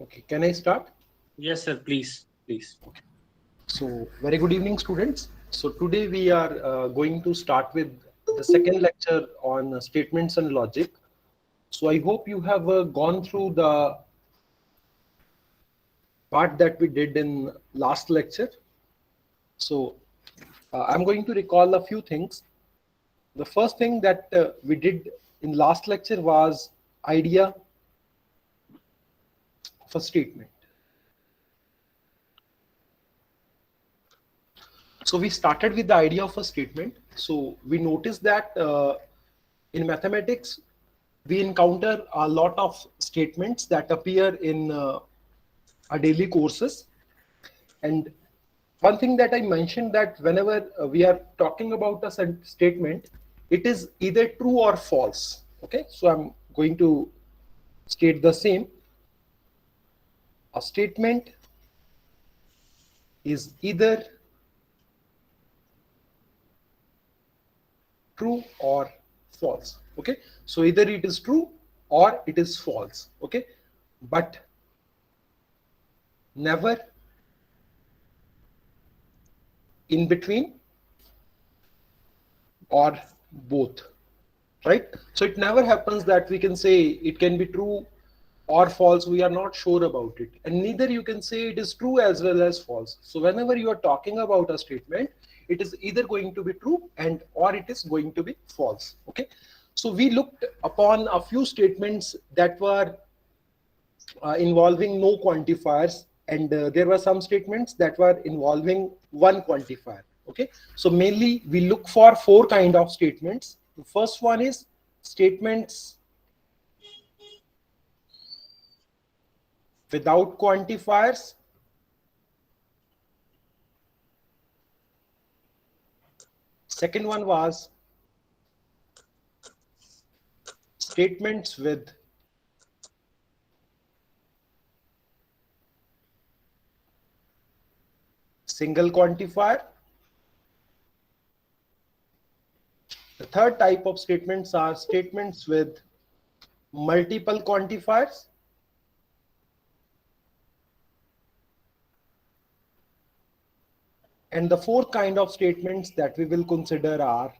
Okay, can I start? Yes, sir. Please, please. So, very good evening, students. So, today we are going to start with the second lecture on statements and logic. So, I hope you have gone through the part that we did in last lecture. So, I'm going to recall a few things. The first thing that we did in last lecture was idea of a statement. So we started with the idea of a statement. So we noticed that in mathematics, we encounter a lot of statements that appear in our daily courses. And one thing that I mentioned that whenever we are talking about a statement, it is either true or false. Okay, so I'm going to state the same. A statement is either true or false. Okay, so either it is true or it is false. Okay, but never in between or both, right? So it never happens that we can say it can be true or false. We are not sure about it, and neither you can say it is true as well as false. So whenever you are talking about a statement, it is either going to be true and or it is going to be false. Okay, so we looked upon a few statements that were involving no quantifiers, and there were some statements that were involving one quantifier. Okay, so mainly we look for four kind of statements. The first one is statements without quantifiers. Second one was statements with single quantifier. The third type of statements are statements with multiple quantifiers. And the fourth kind of statements that we will consider are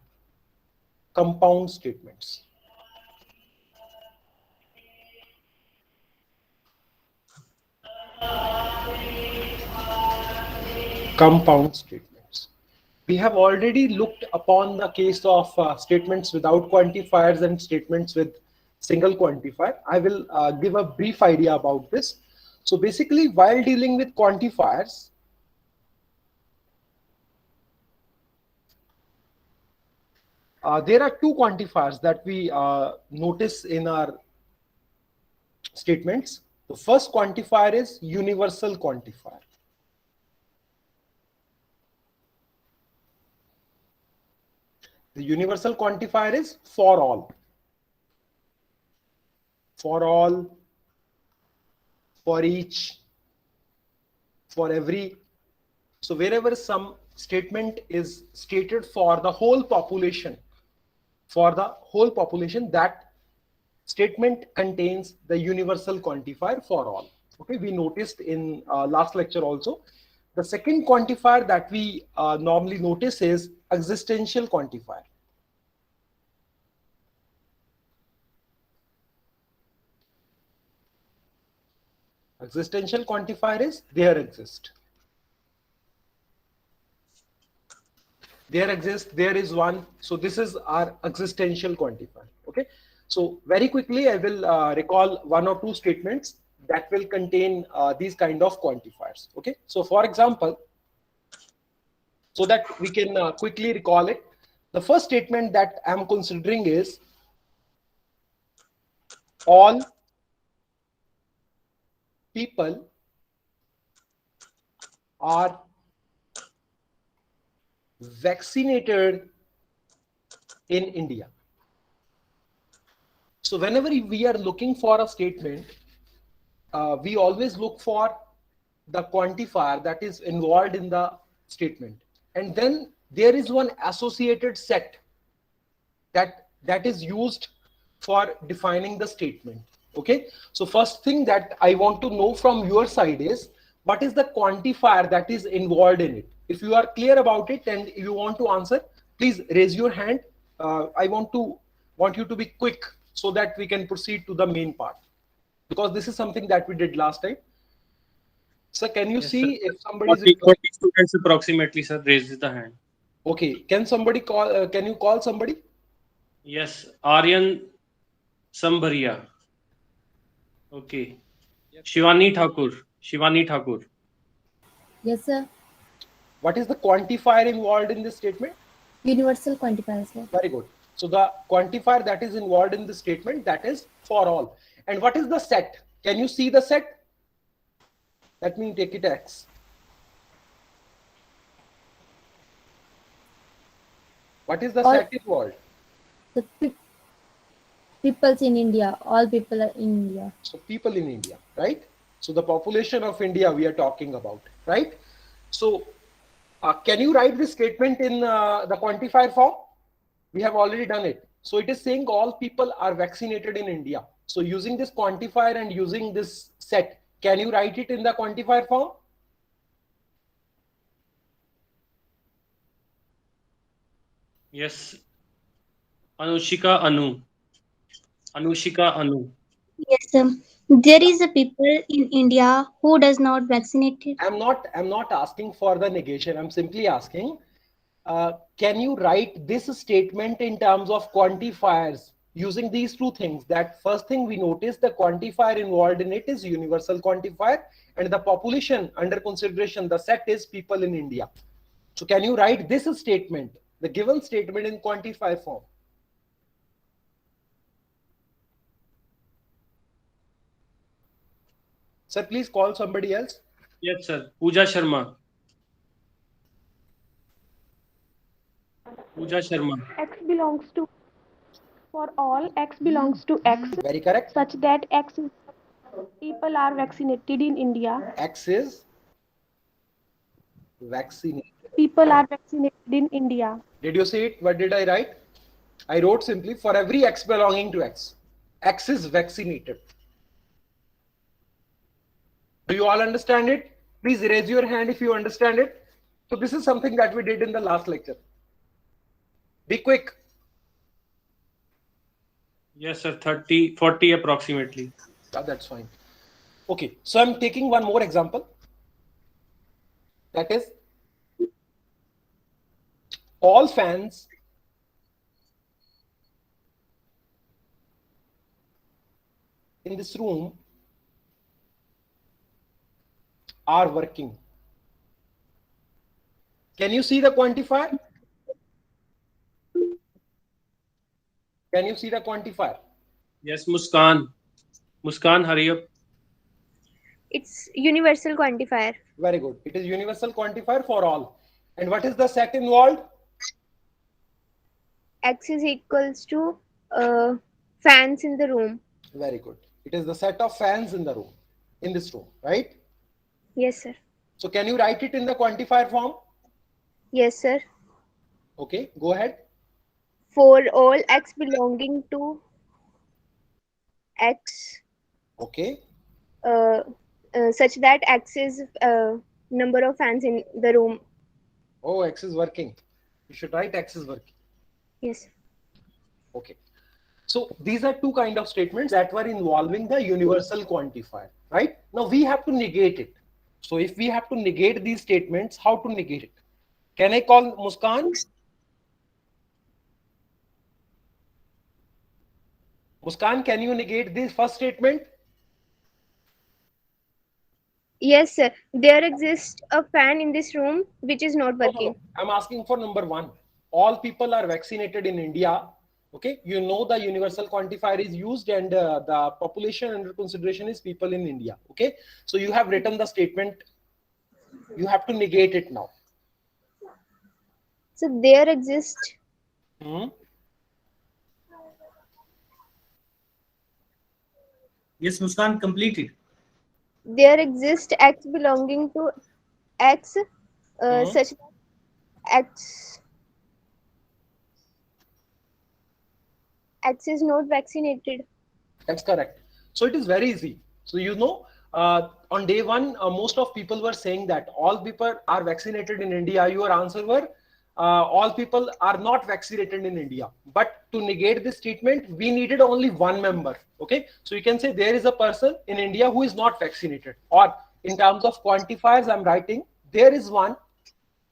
compound statements. Compound statements. We have already looked upon the case of statements without quantifiers and statements with single quantifier. I will give a brief idea about this. So basically, while dealing with quantifiers, there are two quantifiers that we notice in our statements. The first quantifier is universal quantifier. The universal quantifier is for all. For all, for each, for every. So wherever some statement is stated for the whole population, that statement contains the universal quantifier for all. Okay, we noticed in last lecture also. The second quantifier that we normally notice is existential quantifier. Existential quantifier is there exist. There exists, there is one. So this is our existential quantifier. Okay, so very quickly I will recall one or two statements that will contain these kind of quantifiers. Okay, so for example, so that we can quickly recall it, the first statement that I'm considering is all people are vaccinated in India. So whenever we are looking for a statement, we always look for the quantifier that is involved in the statement, and then there is one associated set that is used for defining the statement. Okay, so first thing that I want to know from your side is what is the quantifier that is involved in it. If you are clear about it and you want to answer, please raise your hand. I want you to be quick so that we can proceed to the main part, because this is something that we did last time. So can you Yes, sir. see if somebody is 40 students approximately, sir, raises the hand. okay? Can somebody call? Can you call somebody? Yes, Aryan Sambharia. Okay. Shivani Thakur. Shivani Thakur. Yes, sir. What is the quantifier involved in this statement? Universal quantifier, sir. Very good. So the quantifier that is involved in the statement, that is for all. And what is the set? Can you see the set? Let me take it X. What is the All- set involved? The peoples in India, all people are in India. So people in India, right? So the population of India we are talking about, right? So can you write this statement in the quantifier form? We have already done it. So it is saying all people are vaccinated in India. So using this quantifier and using this set, can you write it in the quantifier form? Yes. Anushika Anu. Anushika Anu. Yes, there is a people in India who does not vaccinated. I'm not asking for the negation. I'm simply asking, can you write this statement in terms of quantifiers using these two things? That first thing we notice, the quantifier involved in it is universal quantifier, and the population under consideration, the set is people in India. So can you write this statement, the given statement, in quantifier form? Sir, please call somebody else. Yes, sir. Pooja Sharma. Pooja Sharma. X belongs to for all X belongs to X Very correct. such that X people are vaccinated in India. X is vaccinated. People are vaccinated in India. Did you see it? What did I write? I wrote simply for every X belonging to X. X is vaccinated. Do you all understand it? Please raise your hand if you understand it. So this is something that we did in the last lecture. Be quick. Yes, sir. 30, 40 approximately. That's fine. Okay, so I'm taking one more example. That is, all fans in this room are working. Can you see the quantifier? Can you see the quantifier? Yes, Muskan. Muskan, hurry up. It's universal quantifier. Very good. It is universal quantifier for all. And what is the set involved? X is equals to fans in the room. Very good. It is the set of fans in the room, in this room, right? Yes, sir. So can you write it in the quantifier form? Yes, sir. Okay, go ahead. For all X belonging to X, Okay, such that X is number of fans in the room. oh, X is working. You should write X is working. Yes. Okay. So these are two kind of statements that were involving the universal quantifier, right? Now we have to negate it. So if we have to negate these statements, how to negate it? Can I call Muskan? Muskan, can you negate this first statement? Yes, sir. There exists a fan in this room which is not No, no, working. no. I'm asking for number one. All people are vaccinated in India. Okay, you know the universal quantifier is used, and the population under consideration is people in India. Okay, so you have written the statement. You have to negate it now. So there exists. Yes, Muskan, complete it. There exists X belonging to X, such that X is not vaccinated. That's correct. So it is very easy. So on day one, most of people were saying that all people are vaccinated in India. Your answer were all people are not vaccinated in India. But to negate this statement, we needed only one member. Okay, so you can say there is a person in India who is not vaccinated. Or in terms of quantifiers, I'm writing there is one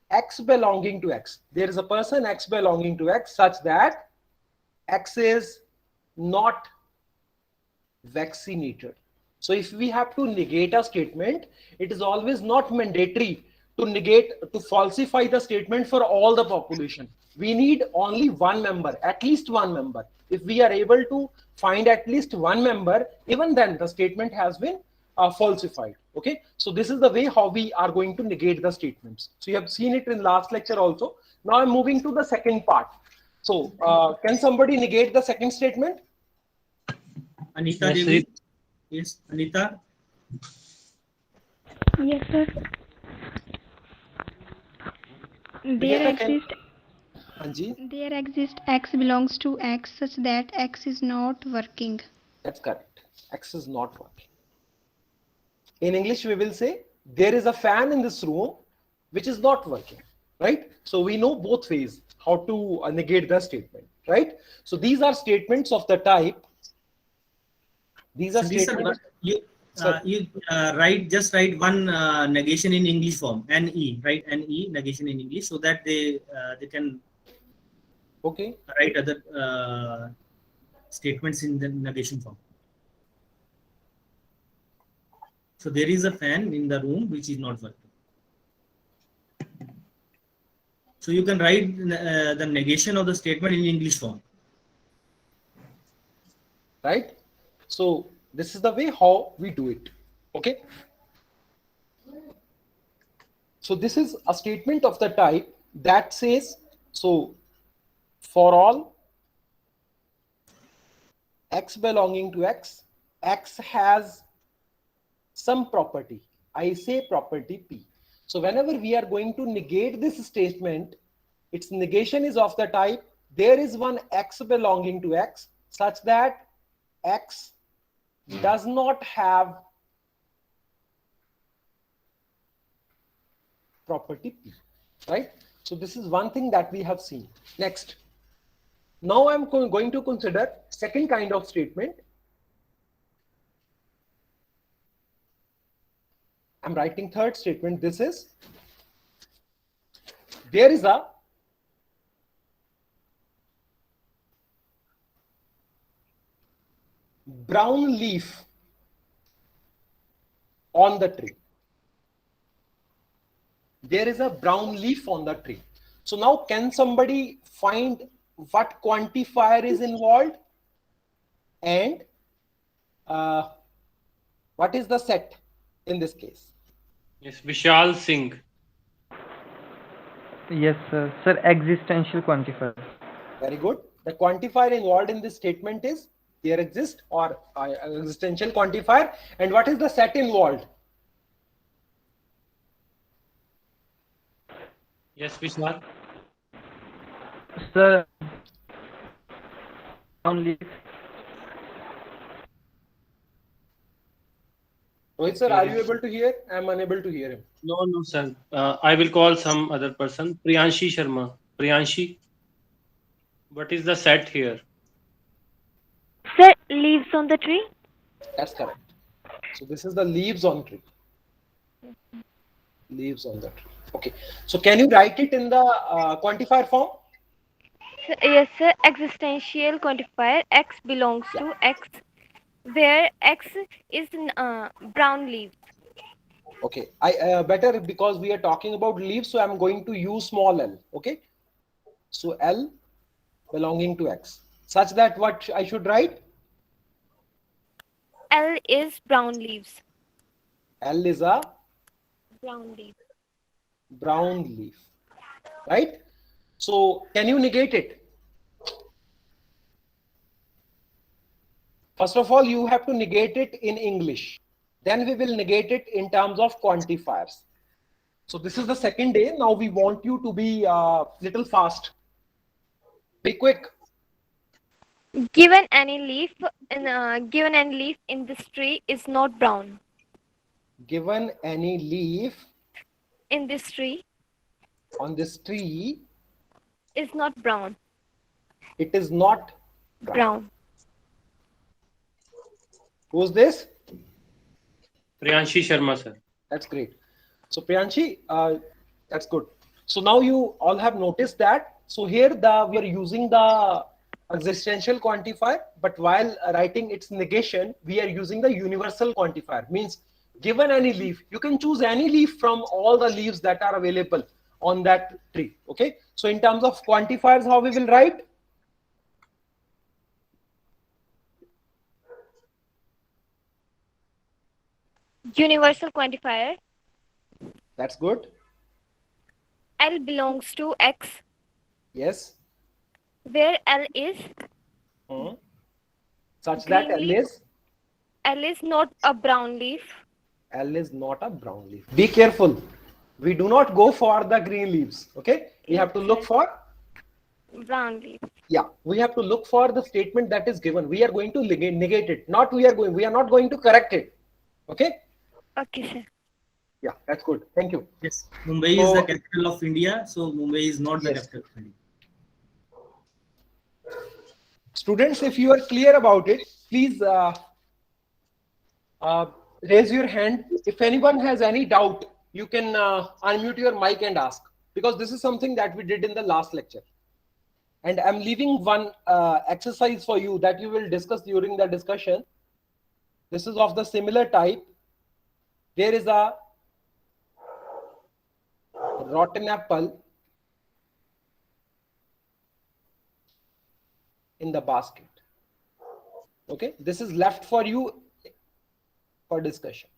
X belonging to X. There is a person X belonging to X such that X is not vaccinated. So if we have to negate a statement, it is always not mandatory to falsify the statement for all the population. We need only one member, at least one member. If we are able to find at least one member, even then the statement has been falsified. Okay, so this is the way how we are going to negate the statements. So you have seen it in last lecture also. Now I'm moving to the second part. So can somebody negate the second statement? Anita Yes, Devi. Yes, Anita. Yes, sir. There exists X belongs to X such that X is not working. That's correct. X is not working. In English, we will say there is a fan in this room which is not working, right? So we know both ways how to negate the statement, right? So these are statements of the type. These are statements. You write one negation in English form, NE, right? NE, negation in English, so that they can write other statements in the negation form. So there is a fan in the room which is not working. So you can write the negation of the statement in English form. Right? So this is the way how we do it. Okay. So this is a statement of the type that says, so for all X belonging to X, X has some property. I say property P. So whenever we are going to negate this statement, its negation is of the type, there is one X belonging to X such that X does not have property P, right? So this is one thing that we have seen. Next, now I'm going to consider second kind of statement. I'm writing third statement. This is, there is a brown leaf on the tree. There is a brown leaf on the tree. So now can somebody find what quantifier is involved and what is the set in this case? Yes, Vishal Singh. Yes, sir. Sir, existential quantifier. Very good. The quantifier involved in this statement is there exists or existential quantifier. And what is the set involved? Yes, Vishal. Sir, only. Rohit sir, are you able to hear? I am unable to hear him. No, sir. I will call some other person. Priyanshi Sharma. Priyanshi, what is the set here? Sir, leaves on the tree. That's correct. So this is the leaves on tree. Leaves on the tree. Okay. So can you write it in the quantifier form? Yes, sir. Existential quantifier X belongs to X, where X is brown leaves. Okay. I better because we are talking about leaves, so I'm going to use small l. Okay. So L belonging to X, such that what I should write? L is brown leaves. L is a Brown leaf. brown leaf, right? So can you negate it? First of all, you have to negate it in English. Then we will negate it in terms of quantifiers. So this is the second day. Now we want you to be little fast. Be quick. Given any leaf in this tree is not brown. Given any leaf In this tree on this tree, is not brown. it is not Brown. Who's this? Priyanshi Sharma, sir. That's great. So Priyanshi, that's good. So now you all have noticed that. So here we are using the existential quantifier, but while writing its negation, we are using the universal quantifier. Means given any leaf, you can choose any leaf from all the leaves that are available on that tree. Okay. So in terms of quantifiers, how we will write? Universal quantifier. That's good. L belongs to X. Yes. Where L is such that L is not a brown leaf. L is not a brown leaf. Be careful. We do not go for the green leaves. Okay. We have to look for brown leaf. Yeah, we have to look for the statement that is given. We are going to negate it. We are not going to correct it. Okay. Okay, sir. Yeah, that's good. Thank you. Yes, Mumbai is the capital of India, so Mumbai is not the capital of India. Students, if you are clear about it, please raise your hand. If anyone has any doubt, you can unmute your mic and ask, because this is something that we did in the last lecture. And I'm leaving one exercise for you that you will discuss during the discussion. This is of the similar type. There is a rotten apple in the basket. Okay, this is left for you for discussion.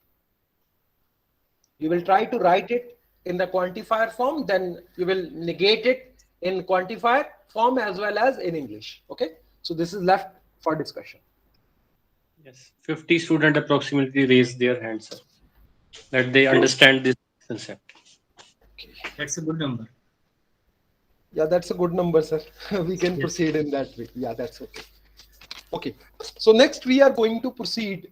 You will try to write it in the quantifier form, then you will negate it in quantifier form as well as in English. Okay, so this is left for discussion. Yes, 50 students approximately raised their hands, sir, that they understand this concept. Okay. That's a good number. Yeah, that's a good number, sir. We can proceed in that way. Yeah, that's okay. Okay, so next we are going to proceed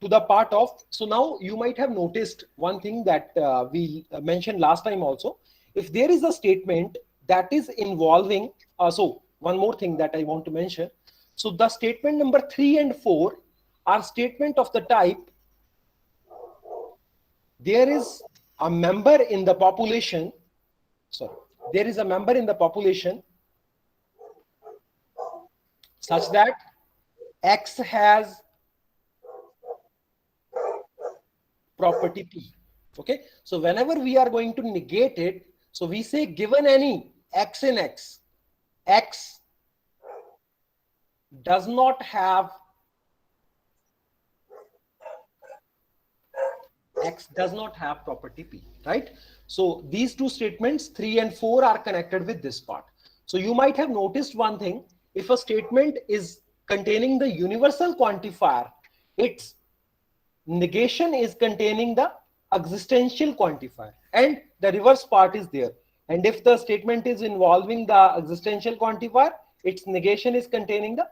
to the part of, so now you might have noticed one thing that we mentioned last time also. If there is a statement that is involving, so one more thing that I want to mention. So the statement number 3 and 4 are statement of the type, there is a member in the population, there is a member in the population such that X has property P. Okay, so whenever we are going to negate it, so we say given any X in X, X does not have property P, right? So these two statements 3 and 4 are connected with this part. So you might have noticed one thing, if a statement is containing the universal quantifier, its negation is containing the existential quantifier, and the reverse part is there. And if the statement is involving the existential quantifier, its negation is containing the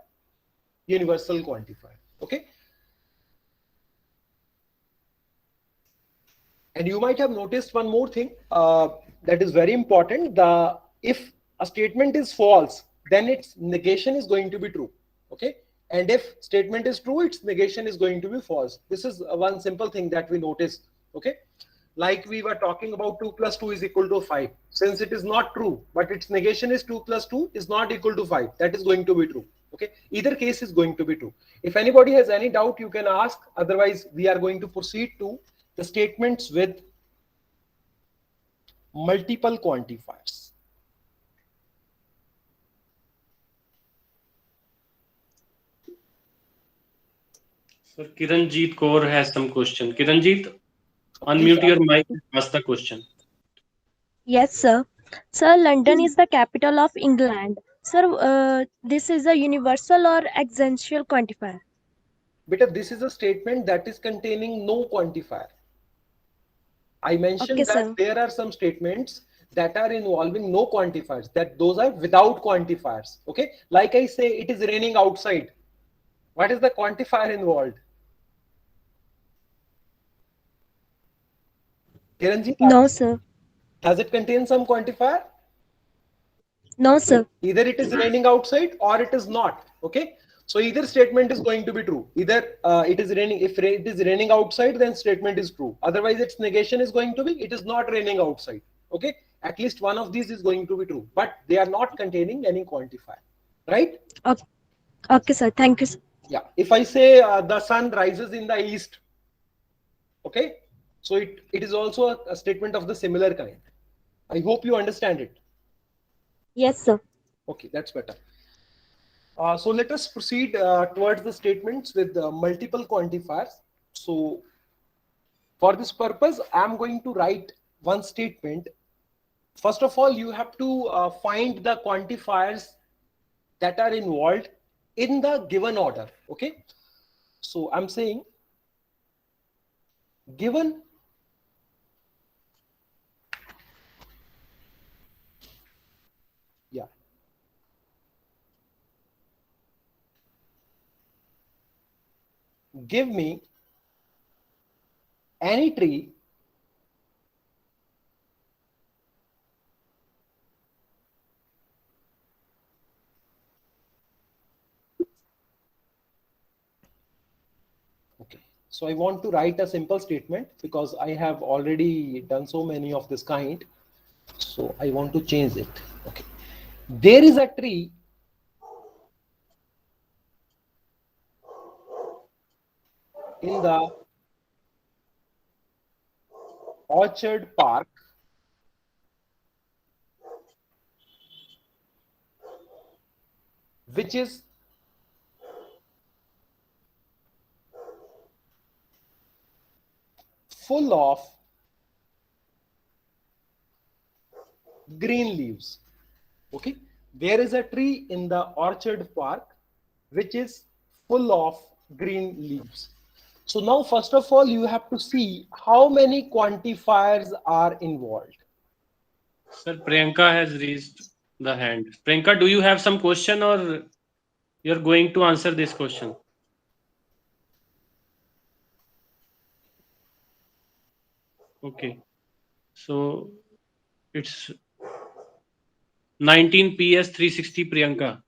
universal quantifier. Okay. And you might have noticed one more thing that is very important. If a statement is false, then its negation is going to be true. Okay. And if statement is true, its negation is going to be false. This is one simple thing that we notice. Okay. Like we were talking about 2 plus 2 is equal to 5. Since it is not true, but its negation is 2 plus 2 is not equal to 5. That is going to be true. Okay. Either case is going to be true. If anybody has any doubt, you can ask. Otherwise, we are going to proceed to the statements with multiple quantifiers. Sir, Kiranjeet Kaur has some question. Kiranjeet, unmute your mic and ask the question. Yes, sir. Sir, London is the capital of England. Sir, this is a universal or existential quantifier? But this is a statement that is containing no quantifier. I mentioned that there are some statements that are involving no quantifiers, that those are without quantifiers. Okay, like I say, it is raining outside. What is the quantifier involved? Kiranji, No, sir. does it contain some quantifier? No, sir. Either it is raining outside or it is not. Okay, so either statement is going to be true. Either it is raining. If it is raining outside, then statement is true. Otherwise, its negation is going to be it is not raining outside. Okay, at least one of these is going to be true, but they are not containing any quantifier, right? Okay, okay, sir. Thank you, sir. Yeah, if I say the sun rises in the east, okay, so it is also a statement of the similar kind. I hope you understand it. Yes, sir. Okay, that's better. So let us proceed towards the statements with multiple quantifiers. So for this purpose, I'm going to write one statement. First of all, you have to find the quantifiers that are involved in the given order. Okay, so I'm saying given give me any tree okay, so I want to write a simple statement because I have already done so many of this kind, so I want to change it. Okay, there is a tree in the Orchard Park which is full of green leaves. Okay, there is a tree in the Orchard Park which is full of green leaves. So now, first of all, you have to see how many quantifiers are involved. Sir, Priyanka has raised the hand. Priyanka, do you have some question or you're going to answer this question? Okay, so it's 19 PS 360 Priyanka.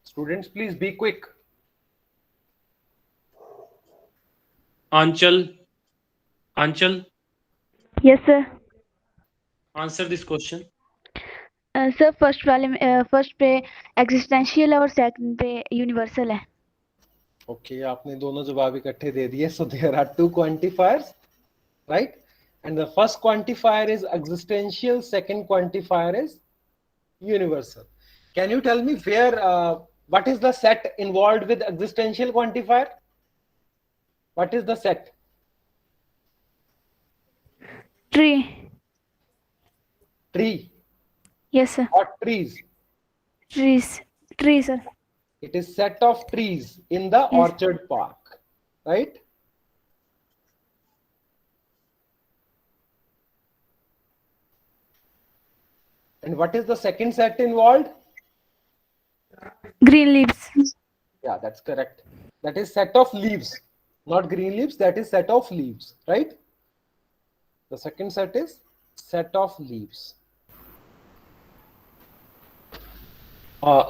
Students, please be quick. Anchal. Yes, sir. Answer this question. Sir first वाले first पे existential है और second पे universal है. Okay, आपने दोनों जवाब इकट्ठे दे दिए. So there are two quantifiers, right? And the first quantifier is existential, second quantifier is universal. Can you tell me where what is the set involved with existential quantifier? What is the set? Tree. Tree. Yes, sir. Or trees? Trees. Tree, sir. It is set of trees in the Orchard Park, right? And what is the second set involved? Green leaves. Yeah, that's correct. That is set of leaves, not green leaves. That is set of leaves, right? The second set is set of leaves.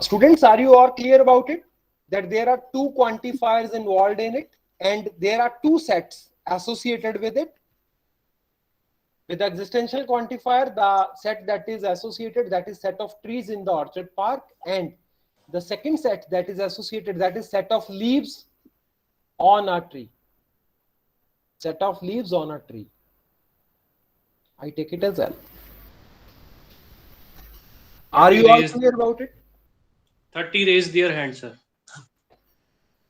Students, are you all clear about it? That there are two quantifiers involved in it and there are two sets associated with it. With the existential quantifier, the set that is associated, that is set of trees in the Orchard Park, and the second set that is associated, that is set of leaves on a tree. Set of leaves on a tree. I take it as L. Are you all clear about it? 30 raised their hand, sir.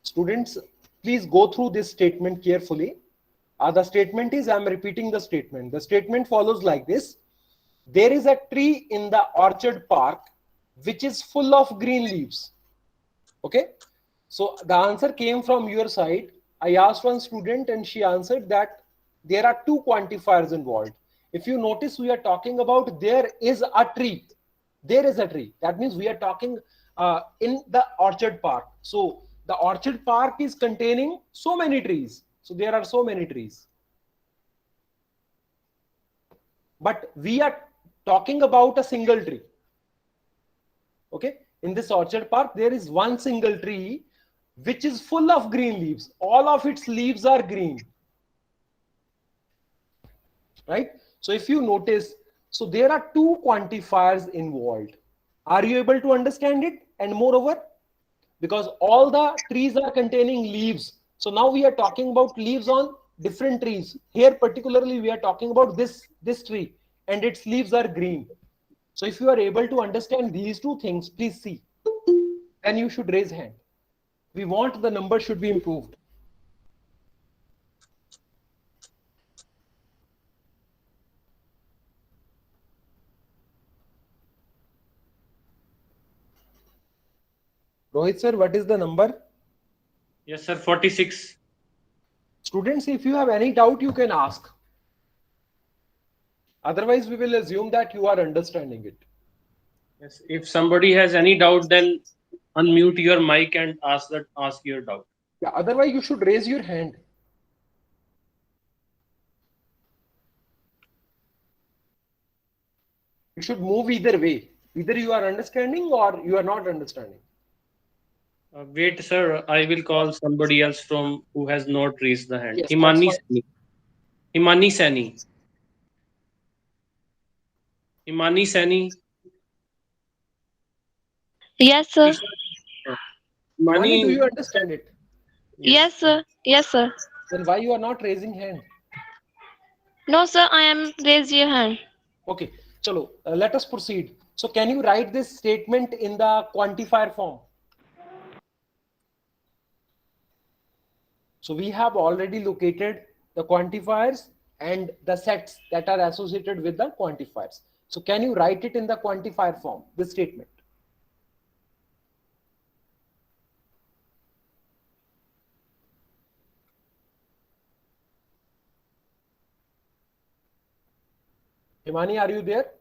Students, please go through this statement carefully. The statement is, I'm repeating the statement. The statement follows like this. There is a tree in the Orchard Park which is full of green leaves. Okay. So the answer came from your side. I asked one student and she answered that there are two quantifiers involved. If you notice, we are talking about there is a tree. There is a tree. That means we are talking in the orchard park. So the orchard park is containing so many trees. So there are so many trees. But we are talking about a single tree. Okay. In this orchard park, there is one single tree which is full of green leaves. All of its leaves are green. Right? So if you notice, so there are two quantifiers involved. Are you able to understand it? And moreover, because all the trees are containing leaves. So now we are talking about leaves on different trees. Here particularly we are talking about this tree and its leaves are green. So if you are able to understand these two things, please see. Then you should raise hand. We want the number should be improved. Rohit sir, what is the number? Yes, sir. 46. Students, if you have any doubt, you can ask. Otherwise, we will assume that you are understanding it. Yes. If somebody has any doubt, then unmute your mic and ask your doubt. Yeah. Otherwise, you should raise your hand. It should move either way. Either you are understanding or you are not understanding. Wait, sir. I will call somebody else from who has not raised the hand. Yes, Himani that's fine. Sani. Himani Sani. Himani Sani. Yes, sir. Mani, do Himani. you understand it? Yes, sir. Yes, sir. Then why you are not raising hand? No, sir. I am raise your hand. Okay, chalo, let us proceed. So can you write this statement in the quantifier form? So we have already located the quantifiers and the sets that are associated with the quantifiers. So can you write it in the quantifier form, this statement? Himani, are you there?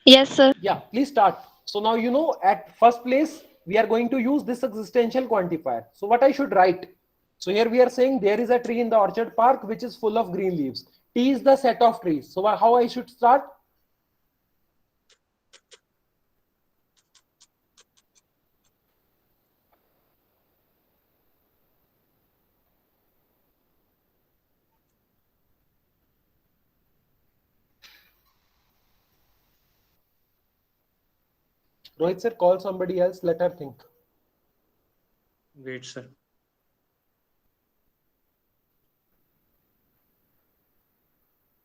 Yes, sir. Yeah, please start. So now you know at first place we are going to use this existential quantifier. So what I should write? So here we are saying there is a tree in the orchard park which is full of green leaves. T is the set of trees. So how I should start? Rohit sir, call somebody else. Let her think. Wait, sir.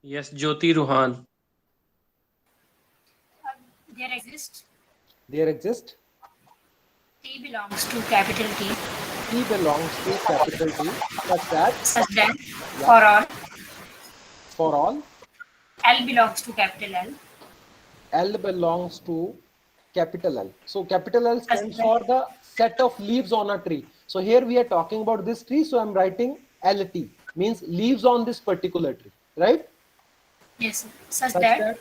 Yes, Jyoti Ruhan. There exists. There exists. T belongs to capital T. T belongs to capital T. Such that. Such that Yeah. for all. For all. L belongs to capital L. L belongs to capital L. So capital L stands for the set of leaves on a tree. So here we are talking about this tree. So I'm writing LT, means leaves on this particular tree, right? Yes, such that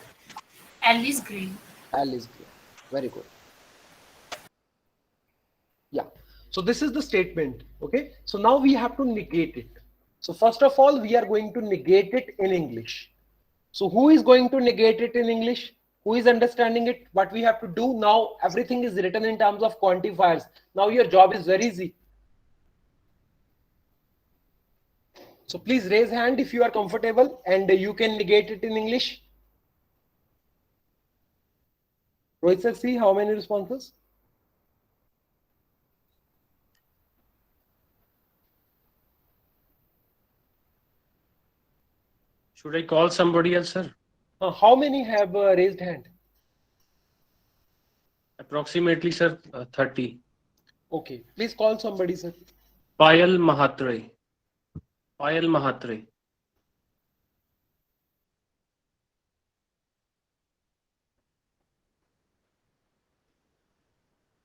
L is green. L is green. Very good. Yeah. So this is the statement. Okay. So now we have to negate it. So first of all, we are going to negate it in English. So who is going to negate it in English? Who is understanding it? What we have to do now, everything is written in terms of quantifiers. Now your job is very easy. So please raise hand if you are comfortable and you can negate it in English. Rohit sir, see how many responses? Should I call somebody else, sir? How many have raised hand? Approximately, sir, 30. Okay, please call somebody, sir. Payal Mahatre. Payal Mahatre.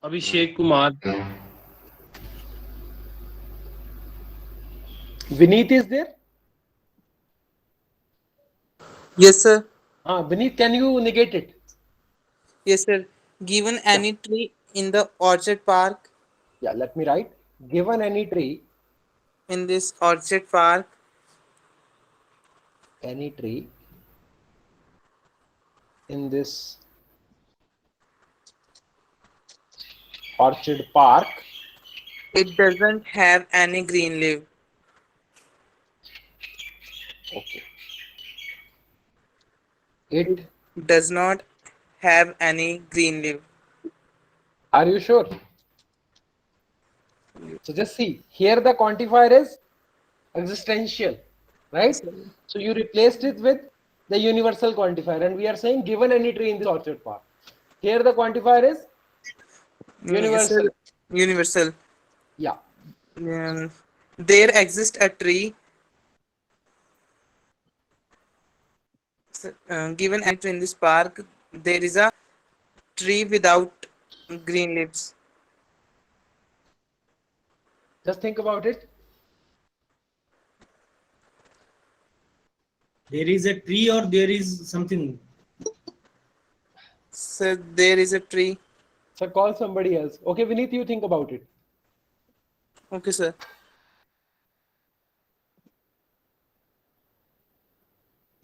Abhishek Kumar. Vineet is there? Yes, sir. Vineet, can you negate it? Yes, sir. Given any tree in the orchard park. Yeah, let me write. Given any tree. In this orchard park. Any tree. In this orchard park. It doesn't have any green leaf. Okay. It does not have any green leaf. Are you sure? So just see, here the quantifier is existential, right? So you replaced it with the universal quantifier, and we are saying given any tree in this orchard park. Here the quantifier is universal. Universal. Yeah. There exists a tree. Given any tree in this park, there is a tree without green leaves. Just think about it. There is a tree or there is something? So there is a tree. So call somebody else. Okay, Vineet, you think about it. Okay, sir.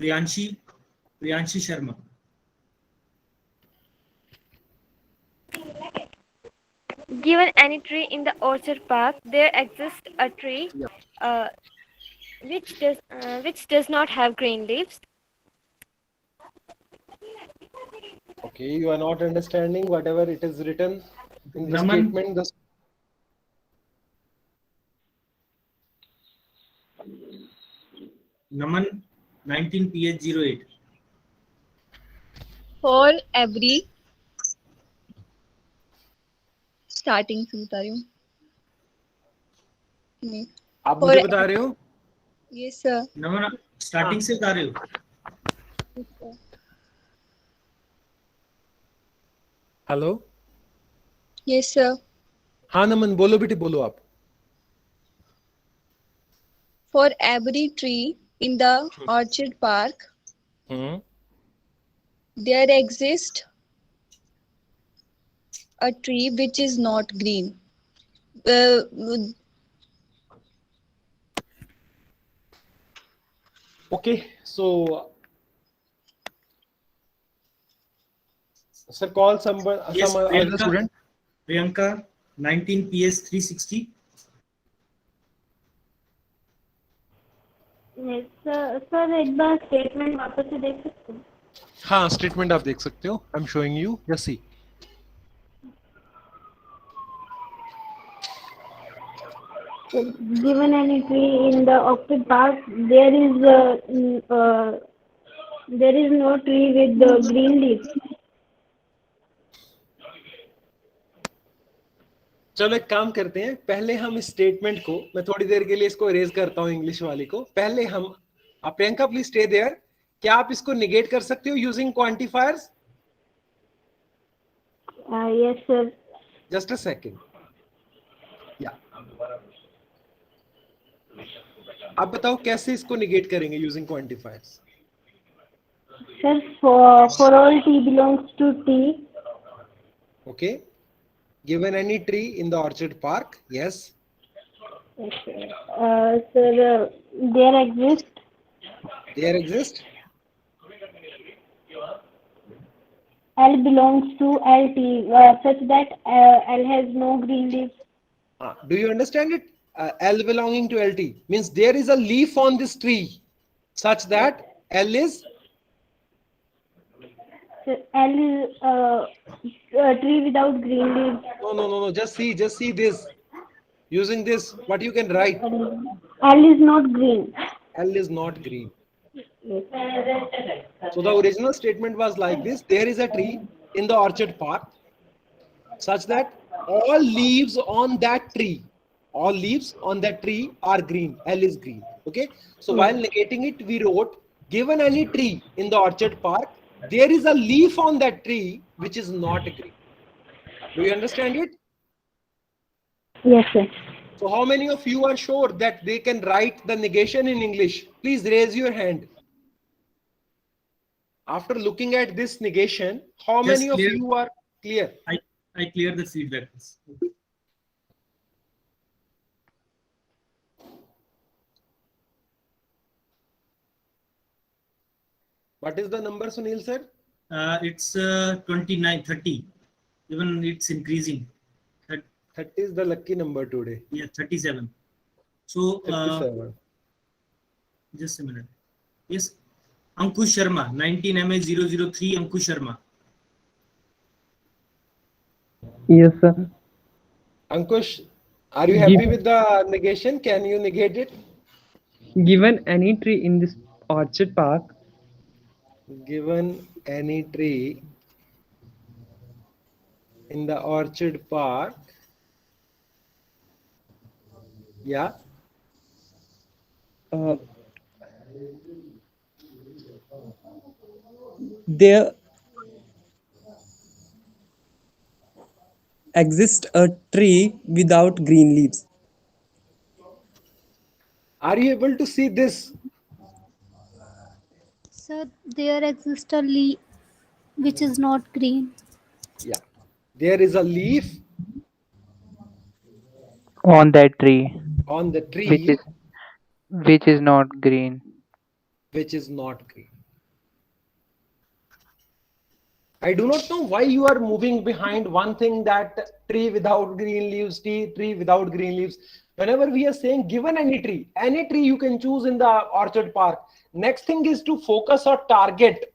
Priyanshi Sharma. Given any tree in the orchard park, there exists a tree which does not have green leaves. Okay, you are not understanding whatever it is written in the statement. Naman 19PH08. For every starting से बता रही हूँ नहीं आप मुझे बता रहे हो? Yes sir. नमन स्टार्टिंग से बता रहे हो? हेलो. Yes sir. हाँ नमन, बोलो बेटी, बोलो आप. For every tree in the orchard park, there exists a tree which is not green. Okay, so sir, call some other student. Priyanka 19PS360. Yes, sir एक बार स्टेटमेंट वापस से देख सकते हो? हाँ, स्टेटमेंट आप देख सकते हो. I am showing you. Just see. Given any tree in the orchard park, there is no tree with the green leaves. चलो एक काम करते हैं, पहले हम इस स्टेटमेंट को, मैं थोड़ी देर के लिए इसको इरेज करता हूं इंग्लिश वाली को. पहले हम, प्रियंका प्लीज स्टे देयर. क्या आप इसको निगेट कर सकते हो using quantifiers? Yes sir. Just a second. या आप बताओ कैसे इसको निगेट करेंगे using quantifiers? Sir, for all t belongs to T. Okay. Given any tree in the orchard park, yes. Okay. Sir, there exists. There exists. L belongs to LT, such that L has no green leaves. Do you understand it? L belonging to LT means there is a leaf on this tree such that L is. So L is a tree without green leaves. No. Just see this. Using this, what you can write? L is not green. L is not green. So the original statement was like this: there is a tree in the orchard park, such that all leaves on that tree are green. L is green. Okay. So while negating it, we wrote: given any tree in the orchard park, there is a leaf on that tree which is not green. Do you understand it? Yes, sir. So how many of you are sure that they can write the negation in English? Please raise your hand. After looking at this negation, how Just many of clear. you are clear? I clear the feedback. What is the number, Sunil sir? It's 29, 30. Even it's increasing. 30 is the lucky number today. Yeah, 37. So 37. Just a minute. Yes, Ankush Sharma, 19MA003. Ankush Sharma. Yes, sir. Ankush, are you happy with the negation? Can you negate it? Given any tree in this orchard park, Given any tree in the orchard park, yeah, there exists a tree without green leaves. are you able to see this? So there exists a leaf which is not green. Yeah, there is a leaf on that tree, on the tree which is not green. which is not green. I do not know why you are moving behind one thing, that tree without green leaves, tree without green leaves. Whenever we are saying given any tree you can choose in the orchard park. Next thing is to focus or target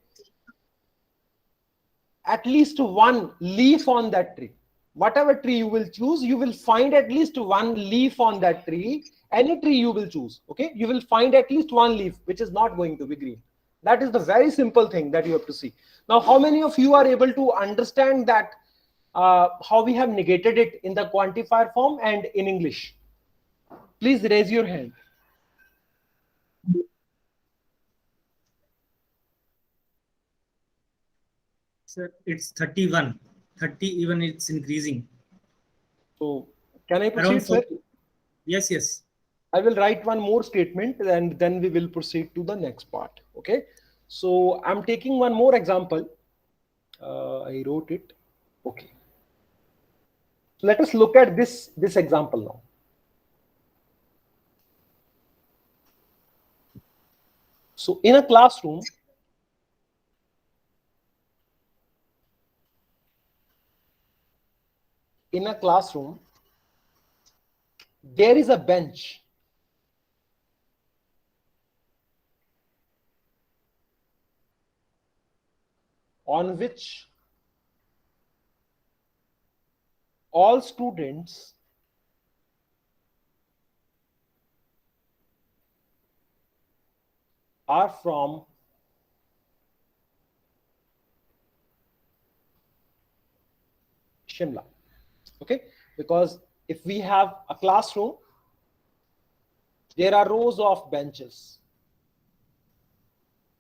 at least one leaf on that tree. Whatever tree you will choose, you will find at least one leaf on that tree. Any tree you will choose, okay, you will find at least one leaf which is not going to be green. That is the very simple thing that you have to see. Now, how many of you are able to understand that how we have negated it in the quantifier form and in English? Please raise your hand. Sir, it's 31. 30, even it's increasing. So, can I proceed, Around sir? 40. Yes, yes. I will write one more statement and then we will proceed to the next part. Okay. So I'm taking one more example. I wrote it. Okay. So let us look at this example now. So in a classroom, there is a bench. On which all students are from Shimla. Okay, because if we have a classroom, there are rows of benches,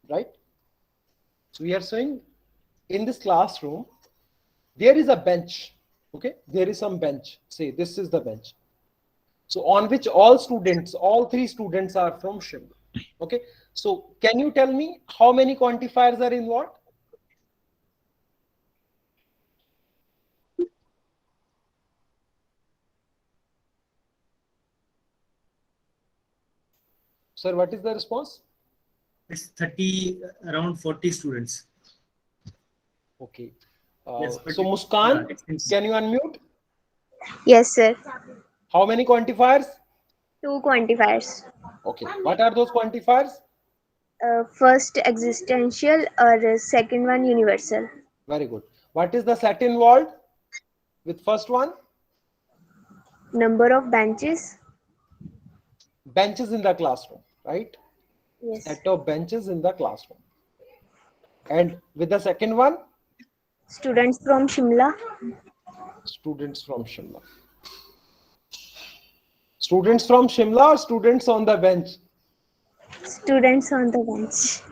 right? So we are saying in this classroom, there is a bench. Okay, there is some bench. Say this is the bench. So on which all three students are from Shimla. Okay, so can you tell me how many quantifiers are involved? Sir, what is the response? It's 30, around 40 students. Okay. Yes, So Muskan, can you unmute? Yes, sir. How many quantifiers? 2 quantifiers. Okay. What are those quantifiers? First existential or second one universal. Very good. What is the set involved with first one? Number of benches. Benches in the classroom, right? Yes. Set of benches in the classroom. And with the second one? Students from Shimla. Students from Shimla. Students from Shimla or students on the bench? Students on the bench.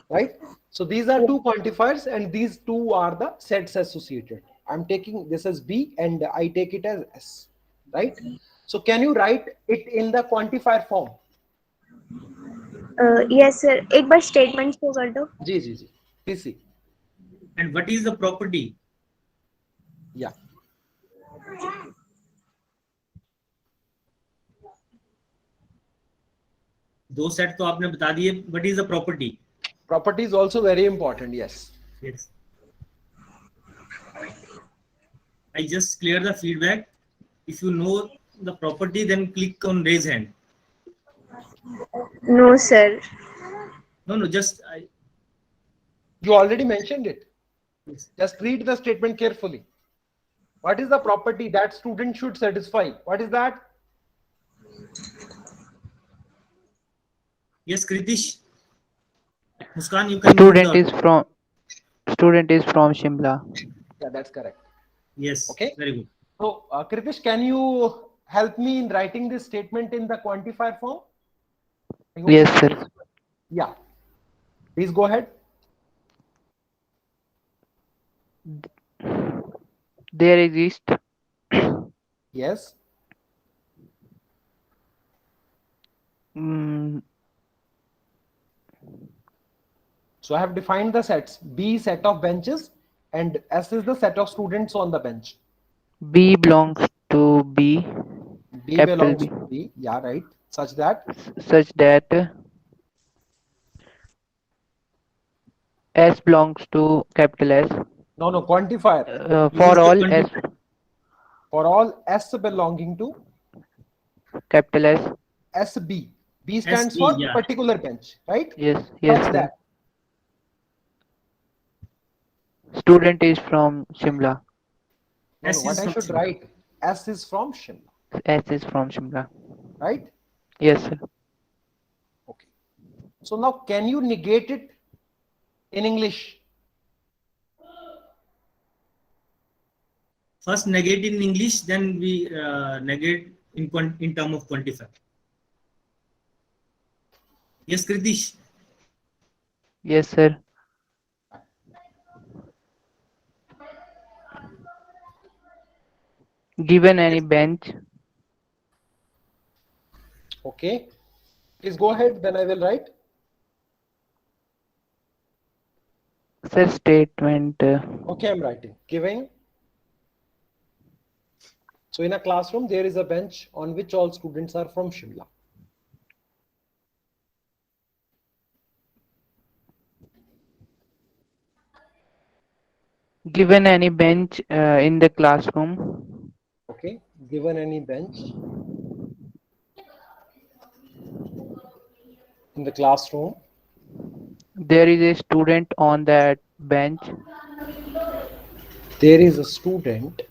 Right? So these are 2 quantifiers and these 2 are the sets associated. I'm taking this as B and I take it as S, right? So can you write it in the quantifier form? Yes sir, एक बार statement show कर दो. जी जी जी, please see. And what is the property? Yeah. दो set तो आपने बता दिए. What is the property? Property is also very important. Yes. Yes. I just clear the feedback. If you know the property, then click on raise hand. No sir. No, just You already mentioned it. Yes. Just read the statement carefully. What is the property that student should satisfy? What is that? Yes, Kritish. Muskan, you can. Student is from Shimla. Yeah, that's correct. Yes. Okay. Very good. So, Kritish, can you help me in writing this statement in the quantifier form? Yes, sir. Yeah. Please go ahead. There exist Yes. So I have defined the sets. B set of benches and S is the set of students on the bench. B belongs to B. B Capital belongs B. to B. Yeah, right. Such that S belongs to capital S. No, quantifier. For all S. For all S belonging to Capital S. SB. B stands SB, for yeah. particular bench, right? Yes, Such sir. that Student is from Shimla. no, what I should write? S is from Shimla, S is from Shimla. right? Yes, sir. Okay. So now can you negate it in English? First negate in English, then we negate in term of quantifier. Yes, Kritish. Yes, sir. Given any bench, Okay. Please go ahead, then I will write. sir, statement. Okay, I'm writing. Giving. So in a classroom, there is a bench on which all students are from Shimla. Given any bench in the classroom, Okay. Given any bench in the classroom, there is a student on that bench. there is a student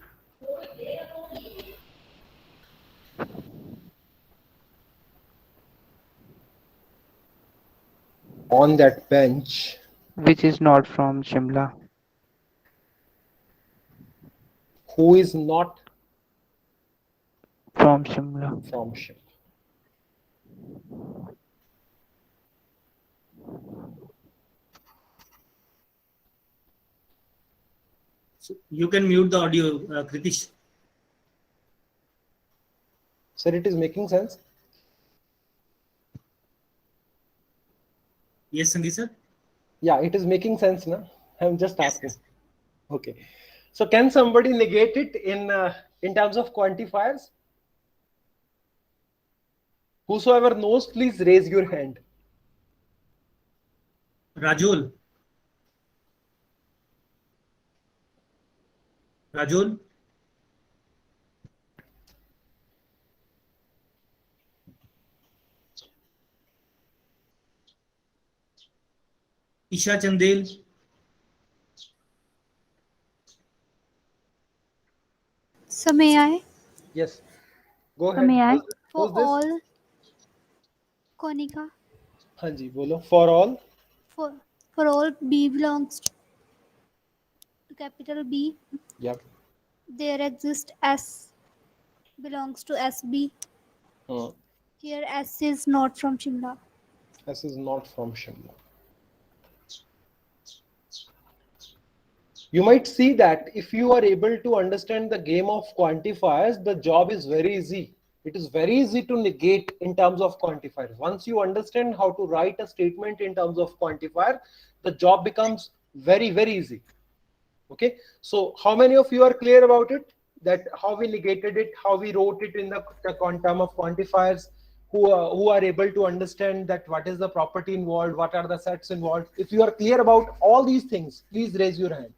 on that bench Which is not from Shimla. who is not From Shimla. from Shimla. So you can mute the audio, Kritish. Sir, it is making sense. Yes, Sangeet sir. Yeah, it is making sense now. I'm just asking. Okay. So can somebody negate it in terms of quantifiers? Whosoever knows, please raise your hand. Rajul. Rajul. Isha Chandel. So may I? Yes. Go So ahead. may I? For Who's this? all, Konika. हाँ जी बोलो. For all. For all, B belongs to capital B. Yep. There exists S belongs to SB. Here S is not from Shimla. S is not from Shimla. You might see that if you are able to understand the game of quantifiers, the job is very easy. It is very easy to negate in terms of quantifiers. Once you understand how to write a statement in terms of quantifier, the job becomes very, very easy. Okay, so how many of you are clear about it? That how we negated it, how we wrote it in the term of quantifiers, who are able to understand that what is the property involved, what are the sets involved. If you are clear about all these things, please raise your hand.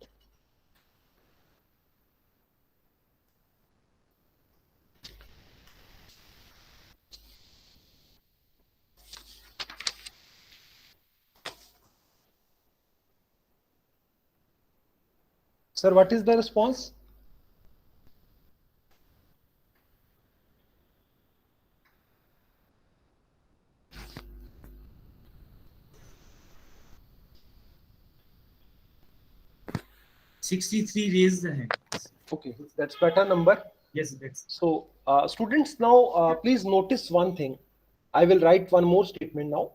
Sir, what is the response? $63 raised the hand. Okay, that's better number. Yes, that's so. Students, now please notice one thing. I will write one more statement now.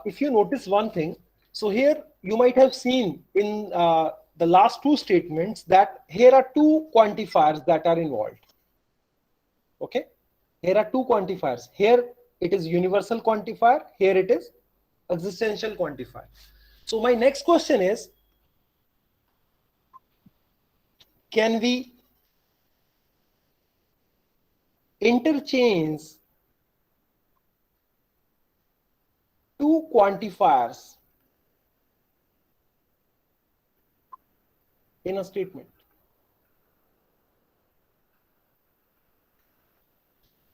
If you notice one thing, so here you might have seen in the last two statements that here are two quantifiers that are involved. Okay, here are two quantifiers. Here it is universal quantifier, here it is existential quantifier. So my next question is, can we interchange two quantifiers in a statement?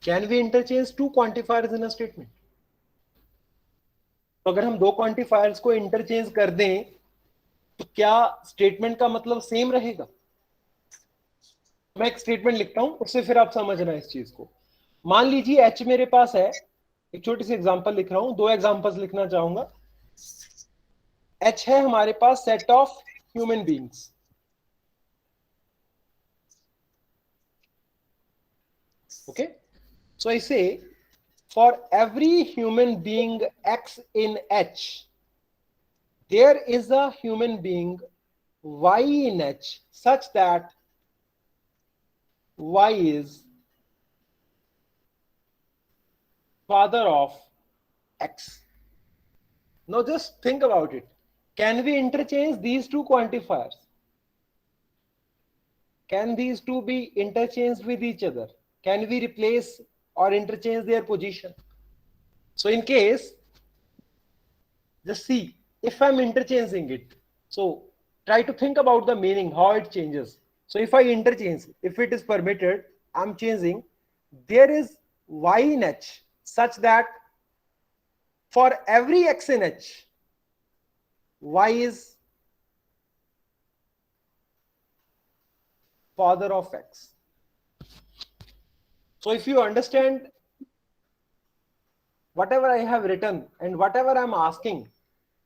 Can we interchange two quantifiers in a statement? तो अगर हम दो quantifiers को interchange कर दें तो क्या statement का मतलब same रहेगा? मैं एक statement लिखता हूं, उससे फिर आप समझना इस चीज को. मान लीजिए H मेरे पास है, एक छोटी सी एग्जांपल लिख रहा हूं, दो एग्जांपल्स लिखना चाहूंगा. H है हमारे पास set of human beings. Okay, so I say for every human being X in H, there is a human being Y in H such that Y is father of X. Now just think about it. Can we interchange these two quantifiers? Can these two be interchanged with each other? Can we replace or interchange their position? So in case, just see, if I'm interchanging it, so try to think about the meaning, how it changes. So if I interchange, if it is permitted, I'm changing, there is Y in H such that for every X in H, Y is father of X. So if you understand whatever I have written and whatever I'm asking,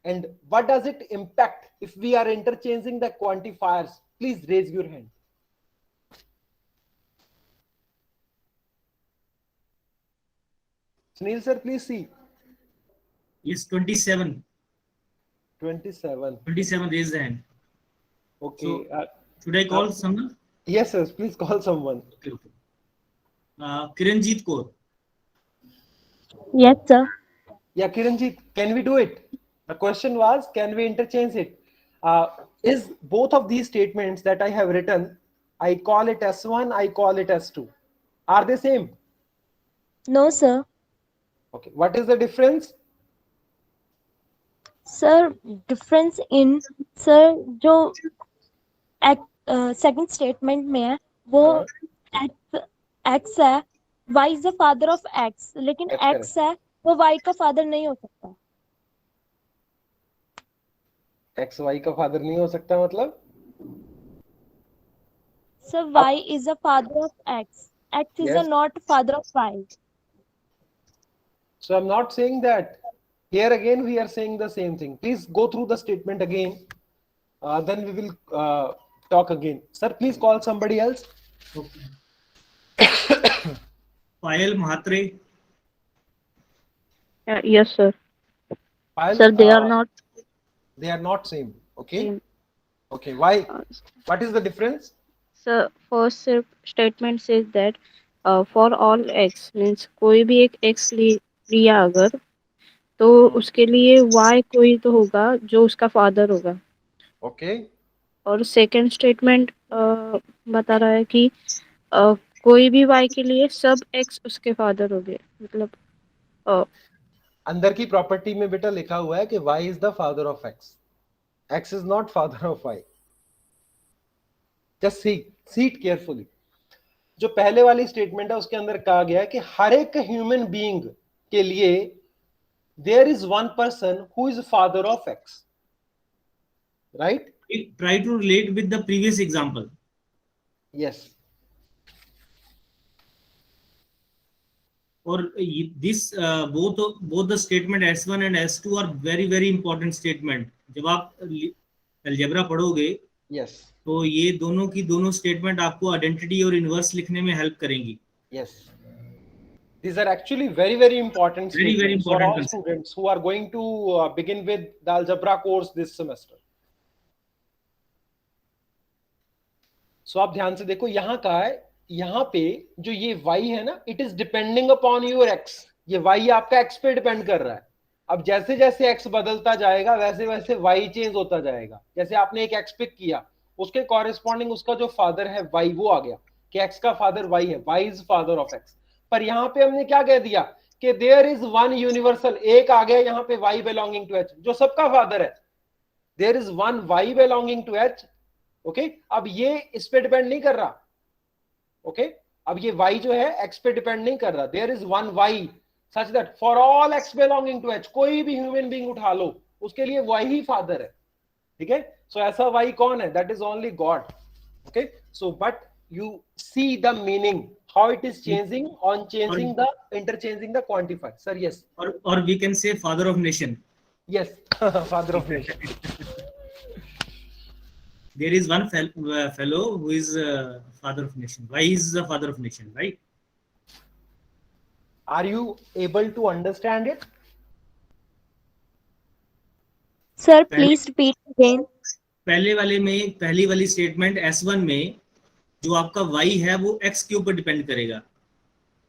and what does it impact if we are interchanging the quantifiers, please raise your hand. Sunil sir, please see. Yes, 27. 27. 27 raised the hand. Okay. So, should I call someone? Yes, sir. Please call someone. Okay. Kiranjit Kaur. Yes, sir. Yeah, Kiranjit, can we do it? The question was, can we interchange it? Is both of these statements that I have written, I call it S1, I call it S2. Are they same? No, sir. Okay. What is the difference? Sir, difference in sir जो second statement में है वो X है, Y is the father of X, लेकिन X है वो Y का father नहीं हो सकता. X Y का father नहीं हो सकता मतलब? Sir, Y is the father of X. X is Yes. not father of Y. So I'm not saying that. Here again we are saying the same thing. Please go through the statement again. Then we will talk again. Sir, please call somebody else. Okay. Payal Mhatre. Yes, sir. Payal, Sir, they are not. They are not same. Okay. Same. Okay, why? What is the difference? So first statement says that for all x means कोई भी एक x लिया अगर तो उसके लिए y कोई तो होगा जो उसका फादर होगा. Okay. और सेकंड स्टेटमेंट बता रहा है कि कोई भी y के लिए सब x उसके फादर हो गए. मतलब अंदर की प्रॉपर्टी में बेटा लिखा हुआ है कि y is the father of x. x is not father of y. Just see it carefully. जो पहले वाली स्टेटमेंट है उसके अंदर कहा गया है कि हर एक ह्यूमन बीइंग के लिए there is one person who is father of x. Right? Try to relate with the previous example. Yes. Or this both the statement S1 and S2 are very important statement. जब आप algebra पढ़ोगे yes, तो ये दोनों की दोनों statement आपको identity और इनवर्स लिखने में हेल्प करेंगी. Yes. These are actually very important statements for all students who are going to begin with the algebra course this semester. So आप ध्यान से देखो यहाँ का है, यहाँ पे जो ये y है ना, it is depending upon your x. ये y आपका x पे डिपेंड कर रहा है. अब जैसे जैसे x बदलता जाएगा वैसे वैसे y चेंज होता जाएगा. जैसे आपने एक x पिक किया, उसके कॉरेस्पॉन्डिंग उसका जो फादर है y वो आ गया कि x का फादर y है, y is father of x. पर यहाँ पे हमने क्या कह दिया कि देयर इज वन यूनिवर्सल, एक आ गया यहाँ पे y बिलोंगिंग टू h जो सबका फादर है. There is one y belonging to h. Okay, अब ये इस पे डिपेंड नहीं कर रहा. ओके, अब ये y जो है x पे डिपेंड नहीं कर रहा. There is one y such that for all x belonging to h, कोई भी ह्यूमन बीइंग उठा लो उसके लिए y ही फादर है. ठीक है, सो ऐसा y कौन है? That is only God. Okay, so but you see the meaning how it is changing on changing the interchanging the quantifier. Sir, yes. Or we can say father of nation. Yes. Father of nation. There is one fellow who is father of nation. Why is the father of nation, right? Are you able to understand it? Sir, please repeat again. पहली वाली statement S1 में जो आपका y है वो x के ऊपर depend करेगा.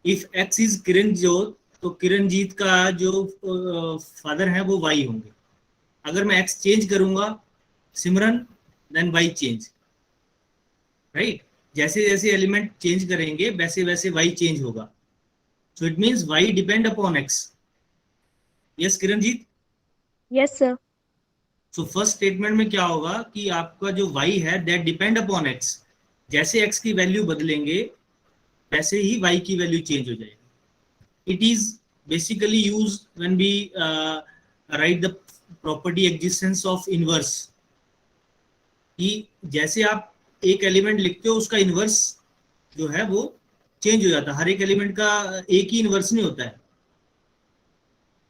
इफ x इज किरणजोत तो किरणजीत का जो फादर है वो y होंगे. अगर मैं x चेंज करूंगा सिमरन, देन y चेंज. राइट? जैसे जैसे एलिमेंट चेंज करेंगे वैसे वैसे y चेंज होगा. So it means y depend upon x. Yes Kiranjeet? Yes sir. So first statement में क्या होगा कि आपका जो y है दैट डिपेंड अपॉन x. जैसे x की वैल्यू बदलेंगे वैसे ही y की वैल्यू चेंज हो जाएगी. It is basically used when we write the property existence of inverse. कि जैसे आप एक एलिमेंट लिखते हो उसका इनवर्स जो है वो चेंज हो जाता है. हर एक एलिमेंट का एक ही इनवर्स नहीं होता है.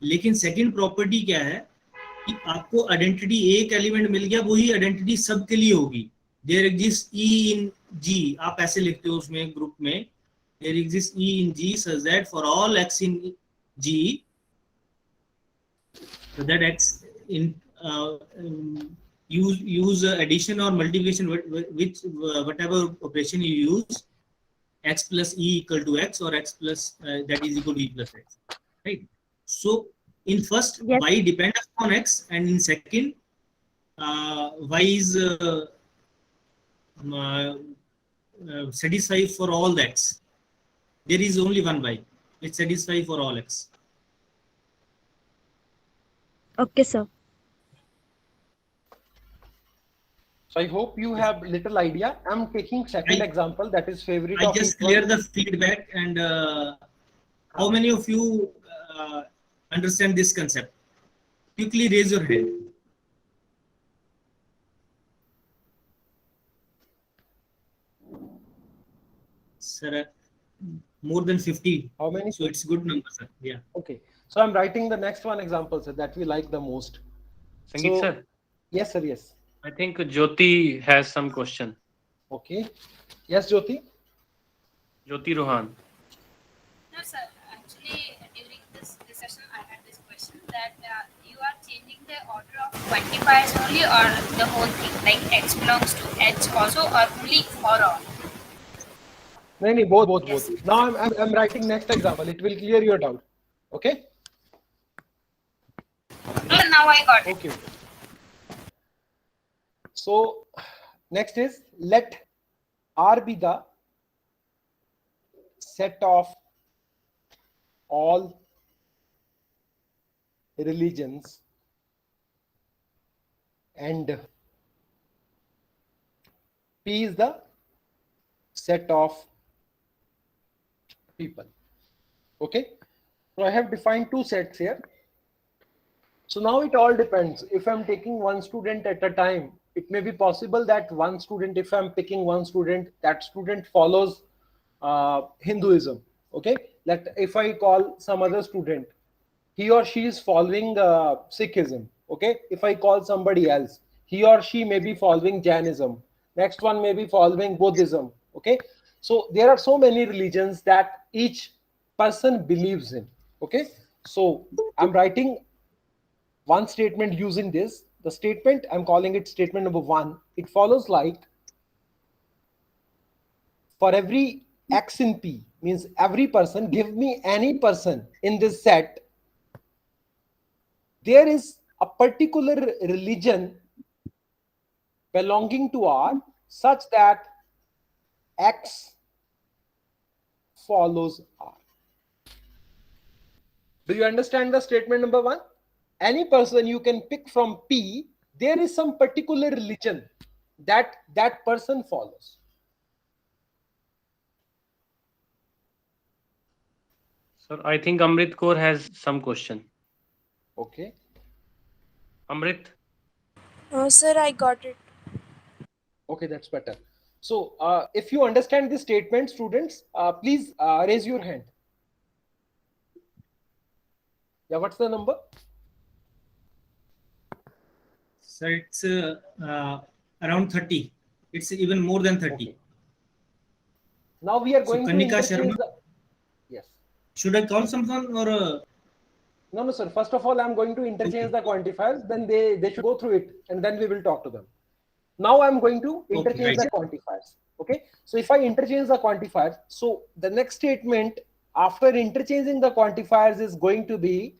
लेकिन सेकंड प्रॉपर्टी क्या है कि आपको आइडेंटिटी एक एलिमेंट मिल गया वही आइडेंटिटी सबके लिए होगी. There exist E in G, आप ऐसे लिखते हो उसमें ग्रुप में, there exist E in G such that for all x in G, so that x in use addition or multiplication, which whatever operation you use, x plus E equal to x or x plus that is equal to E plus x. Right? So in first yes, y depend upon x, and in second y is satisfy for all the x. There is only one y which satisfy for all x. okay sir. So I hope you have little idea. I'm taking second example that is favorite. I just clear the feedback, and how many of you understand this concept? Quickly raise your hand. Sir, more than 50. How many? So it's good number, sir. Yeah. Okay. So I'm writing the next one example, sir, that we like the most. Sangeet So- sir, Yes, sir. Yes. I think Jyoti has some question. Okay. Yes, Jyoti. Jyoti Rohan. No, sir. Actually, during this session, I had this question that you are changing the order of quantifiers only or the whole thing? Like X belongs to H also or only for all? No, both. Now I'm writing next example. It will clear your doubt. Okay. Now I got it. Okay. So next is let R be the set of all religions and P is the set of people. Okay, so I have defined two sets here. So now it all depends. If I'm taking one student at a time, it may be possible that one student, if I'm picking one student, that student follows Hinduism. Okay, that if I call some other student, he or she is following Sikhism. Okay, if I call somebody else, he or she may be following Jainism. Next one may be following Buddhism. Okay, so there are so many religions that each person believes in. Okay, so I'm writing one statement using this. The statement, I'm calling it statement number 1. It follows like, for every X in P, means every person, give me any person in this set, there is a particular religion belonging to R such that X follows R. Do you understand the statement number 1? Any person you can pick from P, there is some particular religion that that person follows. Sir, I think Amrit Kaur has some question. Okay. Amrit? Sir, I got it. Okay, that's better. So if you understand this statement, students, please raise your hand. Yeah, what's the number? So it's around 30. It's even more than 30. Okay. Now we are going to interchange the... Yes. Should I call someone or? No, sir. First of all, I'm going to interchange the quantifiers. Then they should go through it, and then we will talk to them. Now I'm going to interchange the quantifiers. Okay. So if I interchange the quantifiers, so the next statement after interchanging the quantifiers is going to be,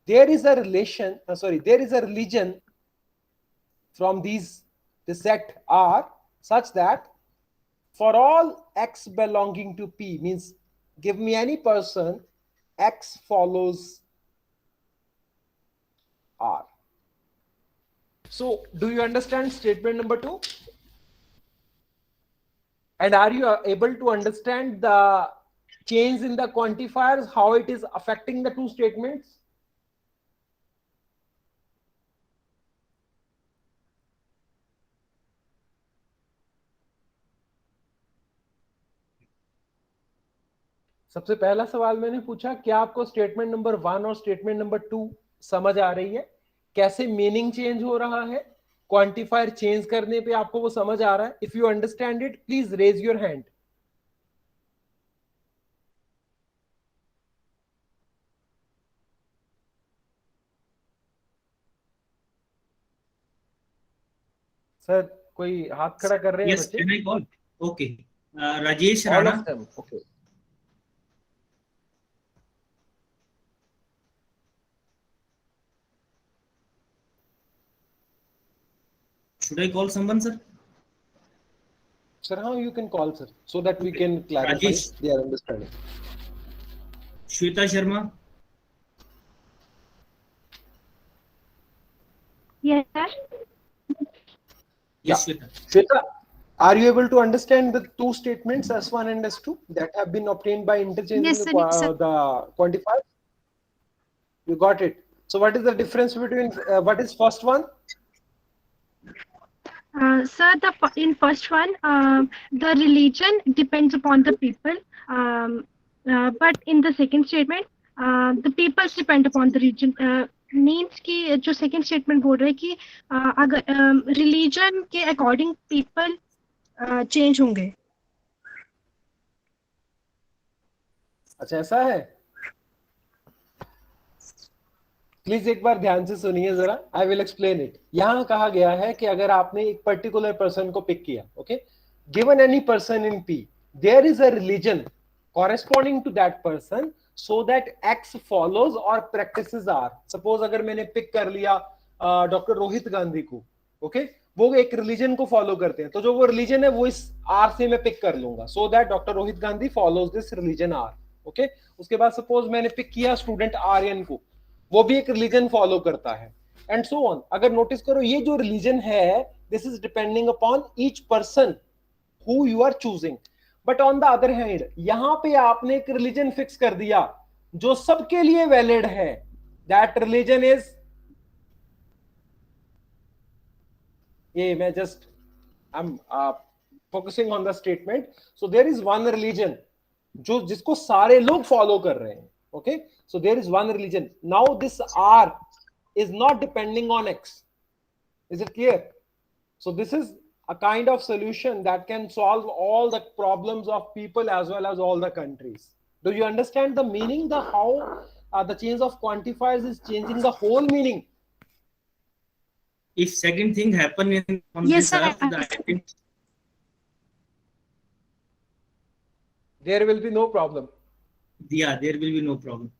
there is a relation, there is a religion from the set R such that for all X belonging to P, means give me any person, X follows R. So do you understand statement number 2? And are you able to understand the change in the quantifiers, how it is affecting the two statements? सबसे पहला सवाल मैंने पूछा, क्या आपको statement number 1 और statement number 2 समझ आ रही है? कैसे मीनिंग चेंज हो रहा है? क्वांटिफायर चेंज करने पे आपको वो समझ आ रहा है? If you understand it, please raise your hand. Sir कोई हाथ खड़ा कर रहे हैं बच्चे? Can I call? Okay. Rajesh Rana. All of them. Okay. Should I call someone, sir? Sir, how you can call, sir, so that we can clarify Rajesh. their understanding. Shweta Sharma. Yes, sir. Yes, Shweta. Shweta, are you able to understand the two statements, S1 and S2, that have been obtained by interchanging Yes, sir. the quantifiers? You got it. So what is the difference between, what is first one? Sir, in first one, the religion depends upon the people, but in the second statement, the peoples depend upon the region. Means कि जो second statement बोल रहा है कि अगर religion के according people change होंगे. अच्छा ऐसा है. प्लीज एक बार ध्यान से सुनिए जरा, आई विल एक्सप्लेन इट। यहां कहा गया है कि अगर आपने एक पर्टिकुलर पर्सन को पिक किया, okay, given any person in पी, there is a religion corresponding to that person so that X follows or practices R. Suppose अगर मैंने पिक कर लिया डॉक्टर रोहित गांधी को, ओके, वो एक रिलीजन को फॉलो करते हैं, तो जो वो रिलीजन है वो इस R से मैं पिक कर लूंगा, so that doctor Rohit Gandhi follows this religion R, okay. उसके बाद सपोज मैंने पिक किया स्टूडेंट आर्यन को, वो भी एक रिलीजन फॉलो करता है, एंड सो ऑन। अगर नोटिस करो ये जो रिलीजन है, this is depending upon each person who you are choosing. But on the other hand यहां पे आपने एक रिलीजन फिक्स कर दिया जो सबके लिए वैलिड है, दैट रिलीजन इज, ये मैं just I am focusing on the statement, so there is one religion जो जिसको सारे लोग फॉलो कर रहे हैं, okay, so there is one religion. Now this R is not depending on X. Is it clear? So this is a kind of solution that can solve all the problems of people as well as all the countries. Do you understand the meaning, the how the change of quantifiers is changing the whole meaning? If second thing happen on Yes, this sir, earth, there will be no problem. Yeah, there will be no problem.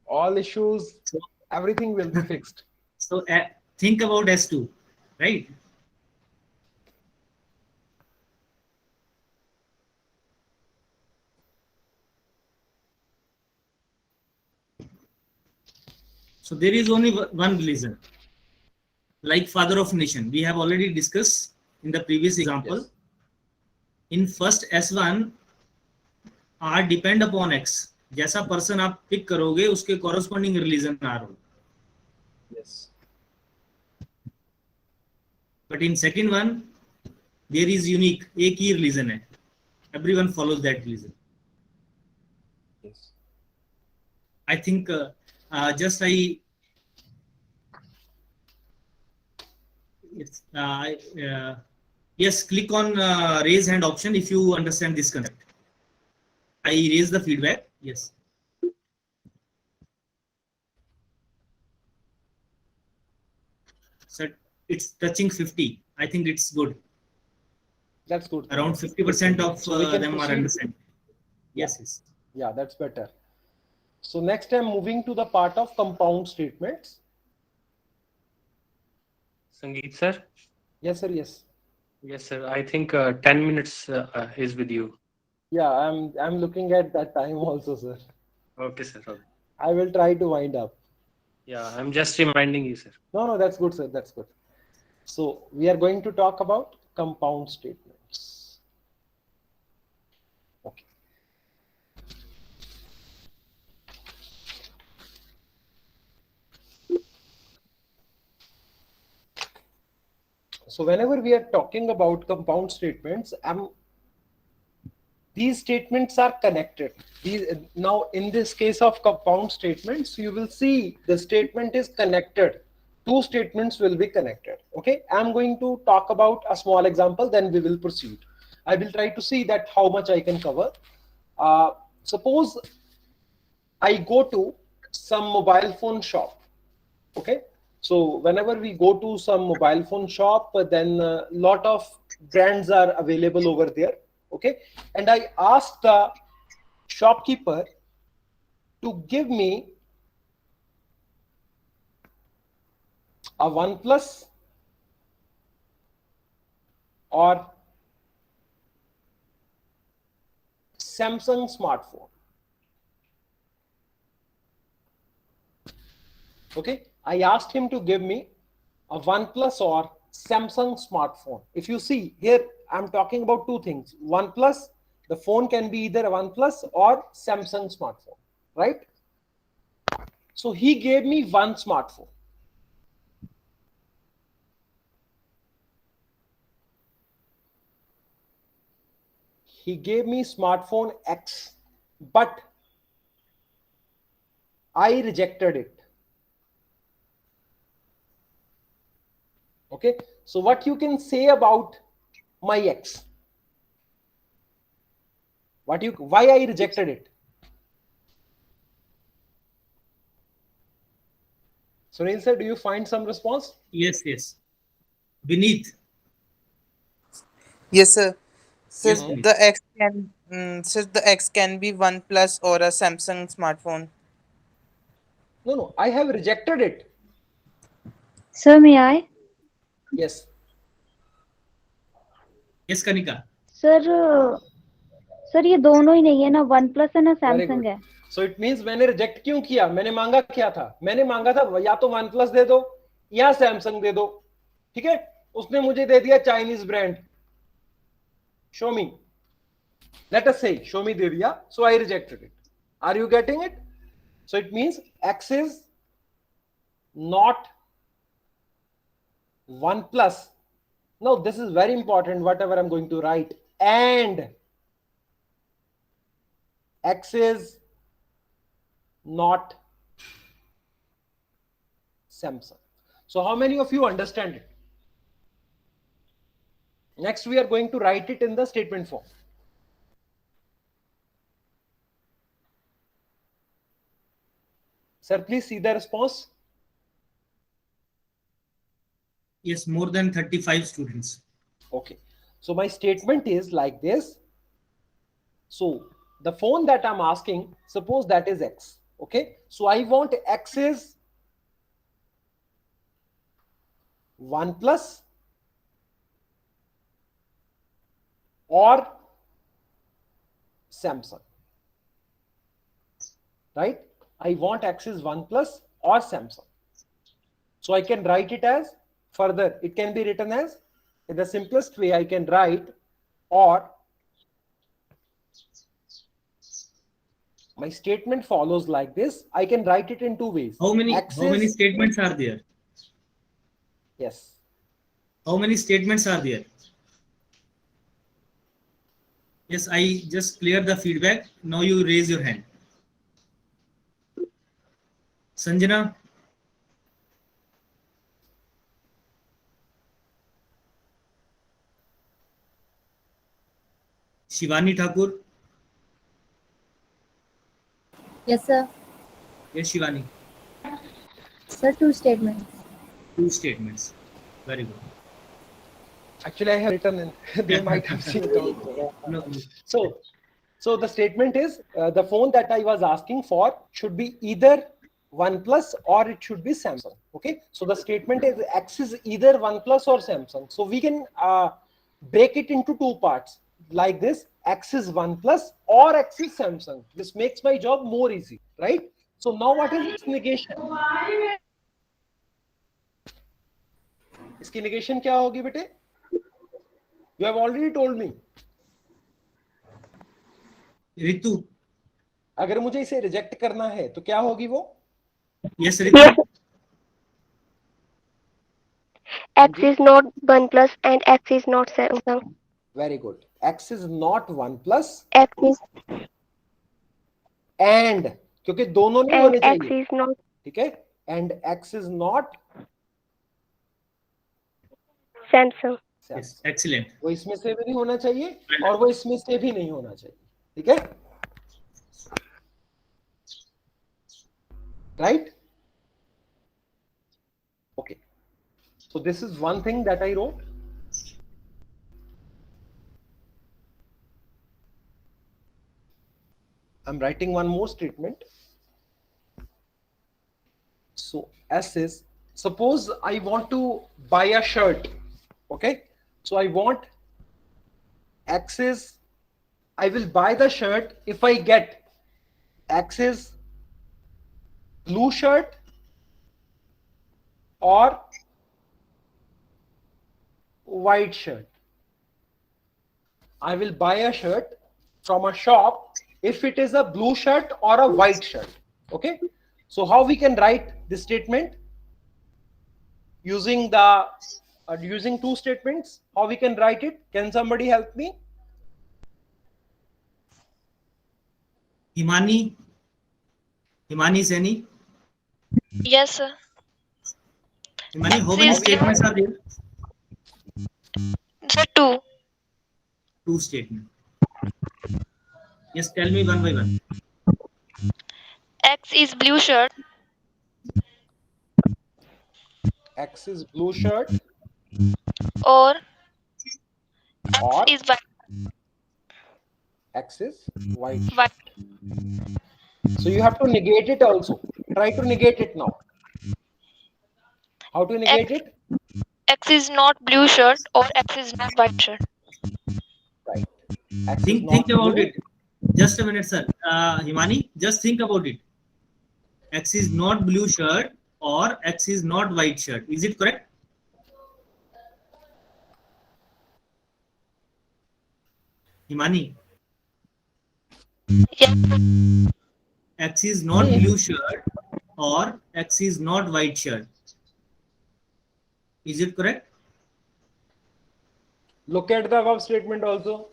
All issues, everything will be fixed. So think about S2, right? So there is only one religion, like father of nation. We have already discussed in the previous example. Yes. In first S1, R depend upon X. जैसा person आप pick करोगे उसके corresponding religion R हो। Yes. But in second one, there is unique, एक ही religion है, everyone follows that religion. Yes. I think yes, click on raise hand option if you understand this concept. I raise the feedback. Yes. So it's touching 50. I think it's good. That's good. Around 50% of them are understanding. Yes, yes. Yeah, that's better. So next I'm moving to the part of compound statements. Sangeet sir? Yes, sir. Yes. Yes, sir. I think 10 minutes is with you. Yeah, I'm looking at that time also, sir. Okay, sir. Okay. I will try to wind up. Yeah, I'm just reminding you, sir. No, that's good, sir. That's good. So we are going to talk about compound statements. Okay. So whenever we are talking about compound statements, these statements are connected. Now in this case of compound statements, you will see the statement is connected. Two statements will be connected. Okay, I'm going to talk about a small example, then we will proceed. I will try to see that how much I can cover. Suppose I go to some mobile phone shop. Okay, so whenever we go to some mobile phone shop, then a lot of brands are available over there. Okay, and I asked the shopkeeper to give me a OnePlus or Samsung smartphone. Okay, I asked him to give me a OnePlus or Samsung smartphone. If you see here, I'm talking about two things. OnePlus, the phone can be either a OnePlus or Samsung smartphone, right? So he gave me one smartphone. He gave me smartphone X, but I rejected it. Okay, so what you can say about my X? Why I rejected it? Sunil sir, do you find some response? Yes, yes. Beneath. Yes, sir. Yes, Sir, please. the X can be OnePlus or a Samsung smartphone. No, I have rejected it. Sir, may I? Yes. Yes, Kanika. Sir ये दोनों ही नहीं है ना, one plus है ना Very Samsung good. है. So it means मैंने reject क्यों किया? मैंने मांगा क्या था? मैंने मांगा था या तो OnePlus दे दो या सैमसंग दे दो. ठीक है? उसने मुझे दे दिया Chinese brand. Xiaomi. Let us say Xiaomi दे दिया. So I rejected it. Are you getting it? So it means X is not OnePlus. Now this is very important, whatever I'm going to write. And X is not Samsung. So how many of you understand it? Next, we are going to write it in the statement form. Sir, please see the response. Yes, more than 35 students. Okay. So my statement is like this. So the phone that I'm asking, suppose that is X. Okay. So I want X is OnePlus or Samsung. Right? I want X is OnePlus or Samsung. So I can write it as further. It can be written as, in the simplest way, I can write or. My statement follows like this. I can write it in two ways. How many statements are there? Yes. How many statements are there? Yes, I just cleared the feedback. Now you raise your hand. Sanjana. Shivani Thakur. Yes, sir. Yes, Shivani. Sir, two statements. Two statements. Very good. Actually, I have written in. They might have seen it also. No. So the statement is the phone that I was asking for should be either OnePlus or it should be Samsung. Okay. So the statement is X is either OnePlus or Samsung. So we can break it into two parts like this. X is OnePlus or X is Samsung. This makes my job more easy, right? So now what is its negation? इसकी negation क्या होगी बेटे? You have already told me. Ritu. अगर मुझे इसे reject करना है तो क्या होगी वो? Yes, Ritu. X is not OnePlus and X is not Samsung. Very good. X is not OnePlus. X is and क्योंकि दोनों नहीं होने X चाहिए. is not. ठीक है? And X is not Samsung. Yes, excellent. वो इसमें से भी नहीं होना चाहिए और वो इसमें से भी नहीं होना चाहिए. ठीक है? Right? Okay. So this is one thing that I wrote. I'm writing one more statement. So S is, suppose I want to buy a shirt. Okay. So I want X is, I will buy the shirt if I get X is blue shirt or white shirt. I will buy a shirt from a shop if it is a blue shirt or a white shirt. Okay. So how we can write this statement? Using the using two statements, how we can write it? Can somebody help me? Himani Seni. Yes, sir. Himani, how many statements are there? Sir, two. Two statements. Yes, tell me one by one. X is blue shirt. X is blue shirt. Or Or is white. X is white shirt. White. So you have to negate it also. Try to negate it now. How to negate it? X is not blue shirt or X is not white shirt. Right. X Think about it. Just a minute, sir. Himani, just think about it. X is not blue shirt or X is not white shirt. Is it correct? Himani. Yes. X is not blue shirt or X is not white shirt. Is it correct? Look at the above statement also.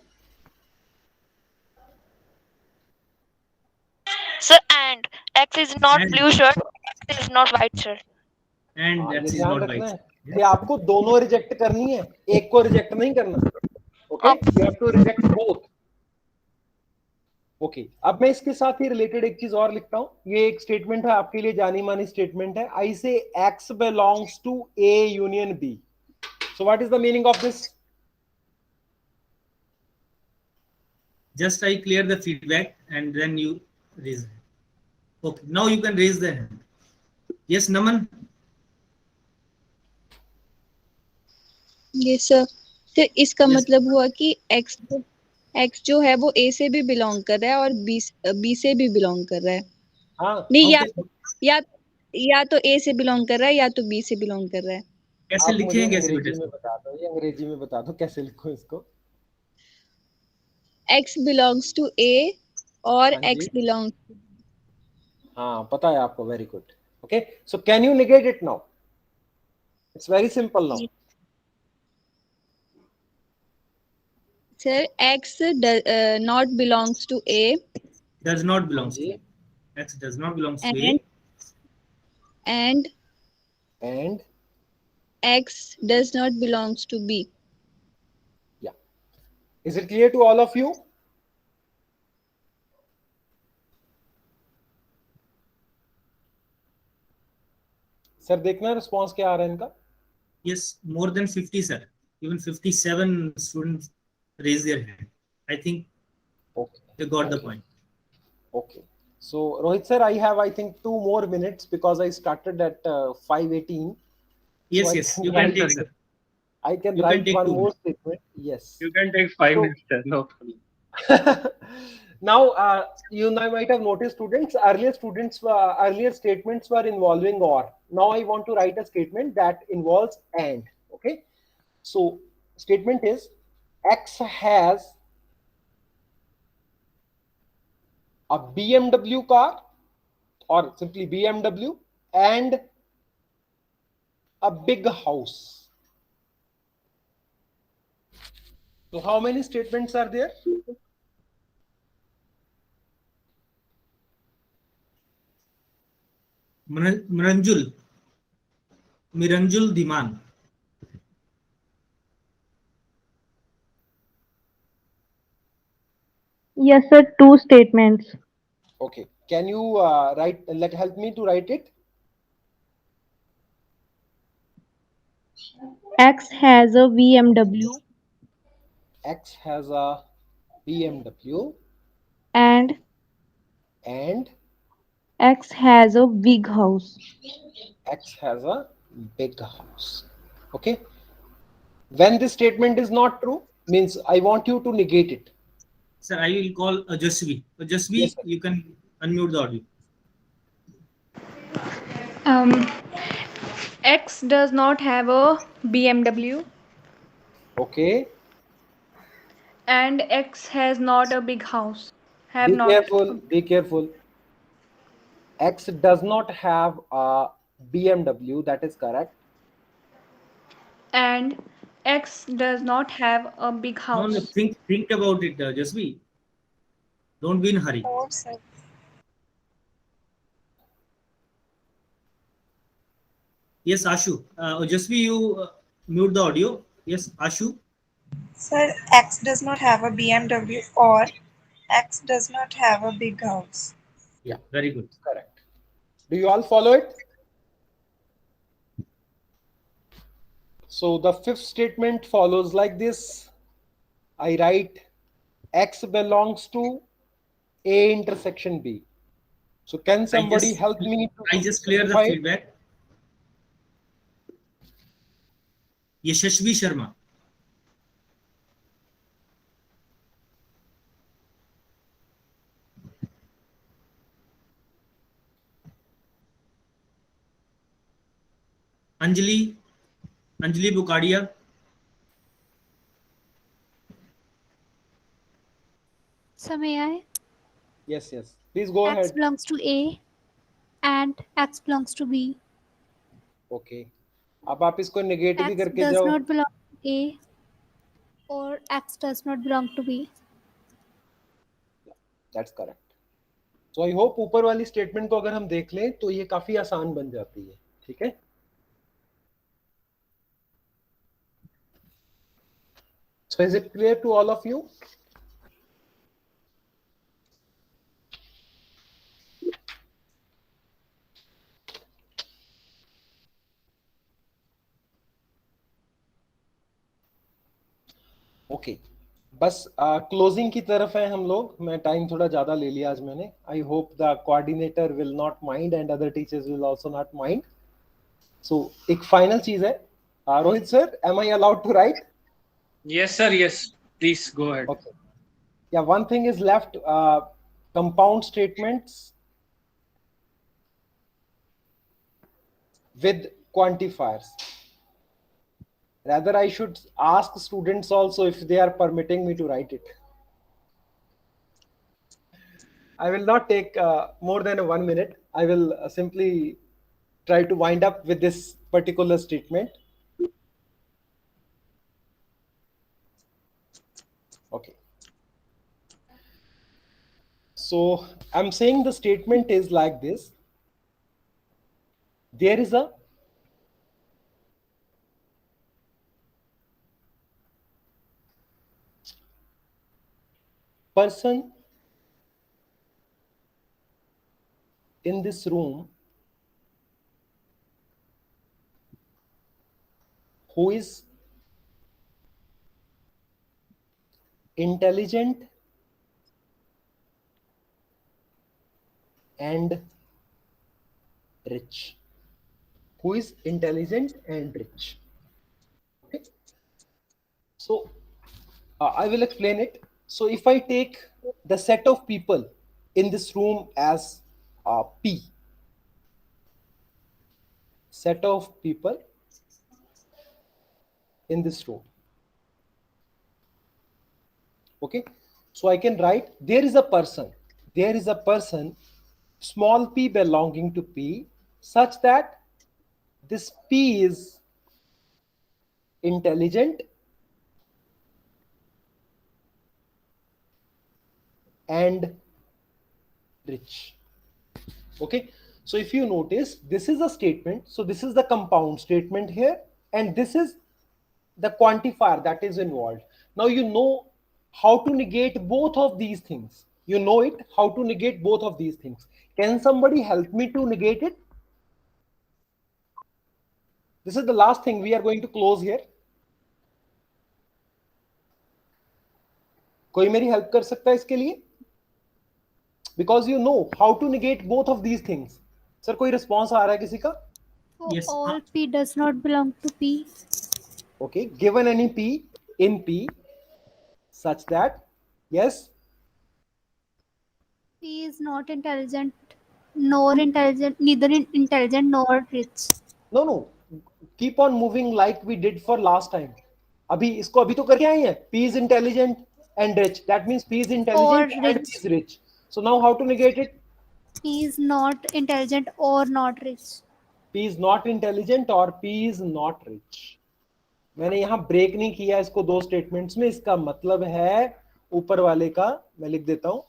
So and X is not blue shirt, X is not white shirt. And X is not white shirt. ये आपको दोनों reject करनी है, एक को reject नहीं करना. Okay, you have to reject both. Okay, अब मैं इसके साथ ही रिलेटेड एक चीज और लिखता हूं. ये एक स्टेटमेंट है आपके लिए, जानी मानी स्टेटमेंट है. I say X belongs to A union B. So what is the meaning of this? Just I clear the feedback and then you raise it. Okay, now you can raise the hand. Yes, Naman. ये sir, तो इसका मतलब हुआ कि X जो है वो A से भी बिलोंग कर रहा है और B से भी बिलोंग कर रहा है. हाँ, नहीं, या तो A से बिलोंग कर रहा है या तो B से बिलोंग कर रहा है. कैसे लिखेंगे? कैसे अंग्रेजी में बता दो, ये अंग्रेजी में बता दो कैसे लिखो इसको. X belongs to A और X belongs to B. हाँ, पता है आपको. Very good. Okay, so can you negate it now? It's very simple now. Sir, X not belongs to A. Does not belong to A. X does not belong to A. And X does not belongs to B. Yeah. Is it clear to all of you? Sir, देखना response क्या आ रहा है इनका? Yes, more than 50, sir. Even 57 students raise their hand. I think they got the point. Okay. So, Rohit sir, I have, I think, 2 more minutes because I started at 5:18. Yes, so yes, you can take, sir. I can You write can take one 2 more minutes. statement. Yes. You can take 5 minutes, sir. No problem. Now, you might have noticed, students, earlier statements were involving or. Now I want to write a statement that involves and. Okay. So, statement is X has a BMW car or simply BMW and a big house. So how many statements are there? Miranjul Diman. Yes, sir. 2 statements. Okay. Can you help me to write it? X has a BMW. X has a BMW. And X has a big house. X has a big house. Okay. When this statement is not true, means I want you to negate it. Sir, I will call Ajasvi. Ajasvi, yes, you can unmute the audio. X does not have a BMW. Okay. And X has not a big house. Be careful. X does not have a BMW. That is correct. And X does not have a big house. No, think about it, Jasvi. Don't be in a hurry. Yes, Ashu. Jasvi, you mute the audio. Yes, Ashu. Sir, X does not have a BMW or X does not have a big house. Yeah, very good. Correct. Do you all follow it? So the fifth statement follows like this. I write X belongs to A intersection B. So can somebody help me to I just clear the verify it? feedback. Yashashvi Sharma. Anjali Bukadia. So may I? Yes. Please go X ahead. belongs to A and X belongs to B. Okay. अब आप इसको negate भी X करके does जाओ. not belong to A or X does not belong to B. That's correct. So I hope ऊपर वाली statement को अगर हम देख लें तो ये काफी आसान बन जाती है. ठीक है. So is it clear to all of you? Okay बस क्लोजिंग की तरफ है हम लोग. मैं टाइम थोड़ा ज्यादा ले लिया आज मैंने. I hope the coordinator will not mind and other teachers will also not mind. So एक फाइनल चीज है. Rohit sir, am I allowed to write? Yes, sir. Yes. Please go ahead. Okay. Yeah, one thing is left. Compound statements with quantifiers. Rather, I should ask students also if they are permitting me to write it. I will not take more than 1 minute. I will simply try to wind up with this particular statement. Okay. So I'm saying the statement is like this. There is a person in this room who is intelligent and rich. Who is intelligent and rich. Okay. So I will explain it. So if I take the set of people in this room as P, set of people in this room. Okay, so I can write there is a person, small p belonging to P, such that this P is intelligent and rich. Okay, so if you notice, this is a statement. So this is the compound statement here, and this is the quantifier that is involved. Now you know how to negate both of these things. You know it, how to negate both of these things. Can somebody help me to negate it? This is the last thing. We are going to close here. कोई मेरी help कर सकता है इसके लिए? Because you know how to negate both of these things. Sir, कोई response आ रहा है किसी का? So all P does not belong to P. Okay, given any P in P such that, yes, P is not intelligent, neither intelligent nor rich. No, keep on moving like we did for last time. अभी इसको अभी तो करके आए हैं. P is intelligent and rich. That means P is intelligent and P is rich. So now how to negate it? P is not intelligent or not rich. P is not intelligent or P is not rich. मैंने यहाँ break नहीं किया इसको दो statements में. इसका मतलब है ऊपर वाले का मैं लिख देता हूं.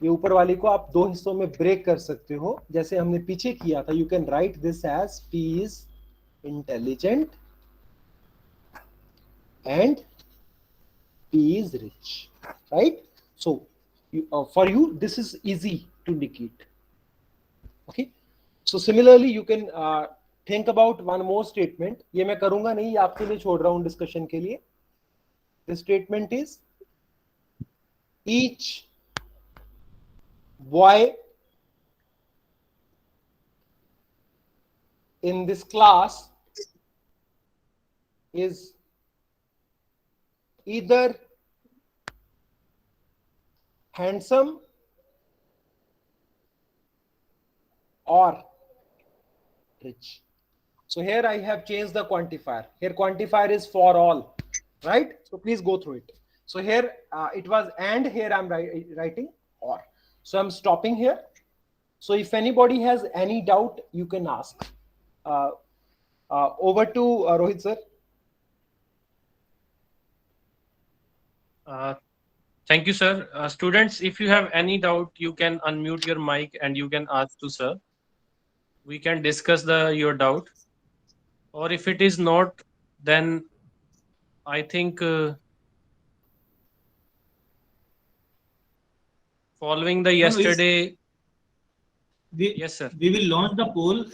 ये ऊपर वाले को आप दो हिस्सों में ब्रेक कर सकते हो जैसे हमने पीछे किया था. You can write this as P is intelligent and P is rich, right? So for you this is easy to negate. Okay, so similarly you can think about one more statement. ये मैं करूंगा नहीं, आपके लिए छोड़ रहा हूं discussion के लिए. The statement is each boy in this class is either handsome or rich. So here I have changed the quantifier. Here quantifier is for all, right? So please go through it. So here it was and, here I'm writing or. So I'm stopping here. So if anybody has any doubt, you can ask. Over to Rohit sir. Thank you, sir. Students, if you have any doubt, you can unmute your mic and you can ask to sir. We can discuss your doubt. Or if it is not, then I think following the yesterday. Yes, sir. We will launch the poll.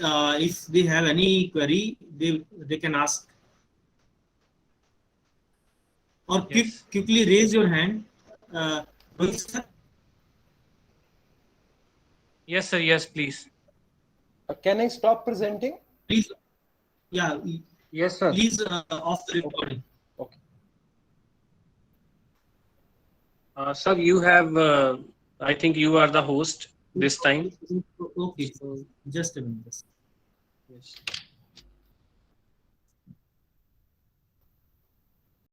If they have any query, they can ask. Or quickly raise your hand. Rohit sir. Yes, sir. Yes, please. Can I stop presenting? Please. Yeah. Yes, sir. Please off the recording. Okay. Sir, you have. I think you are the host this time. Okay. So just a minute. Yes.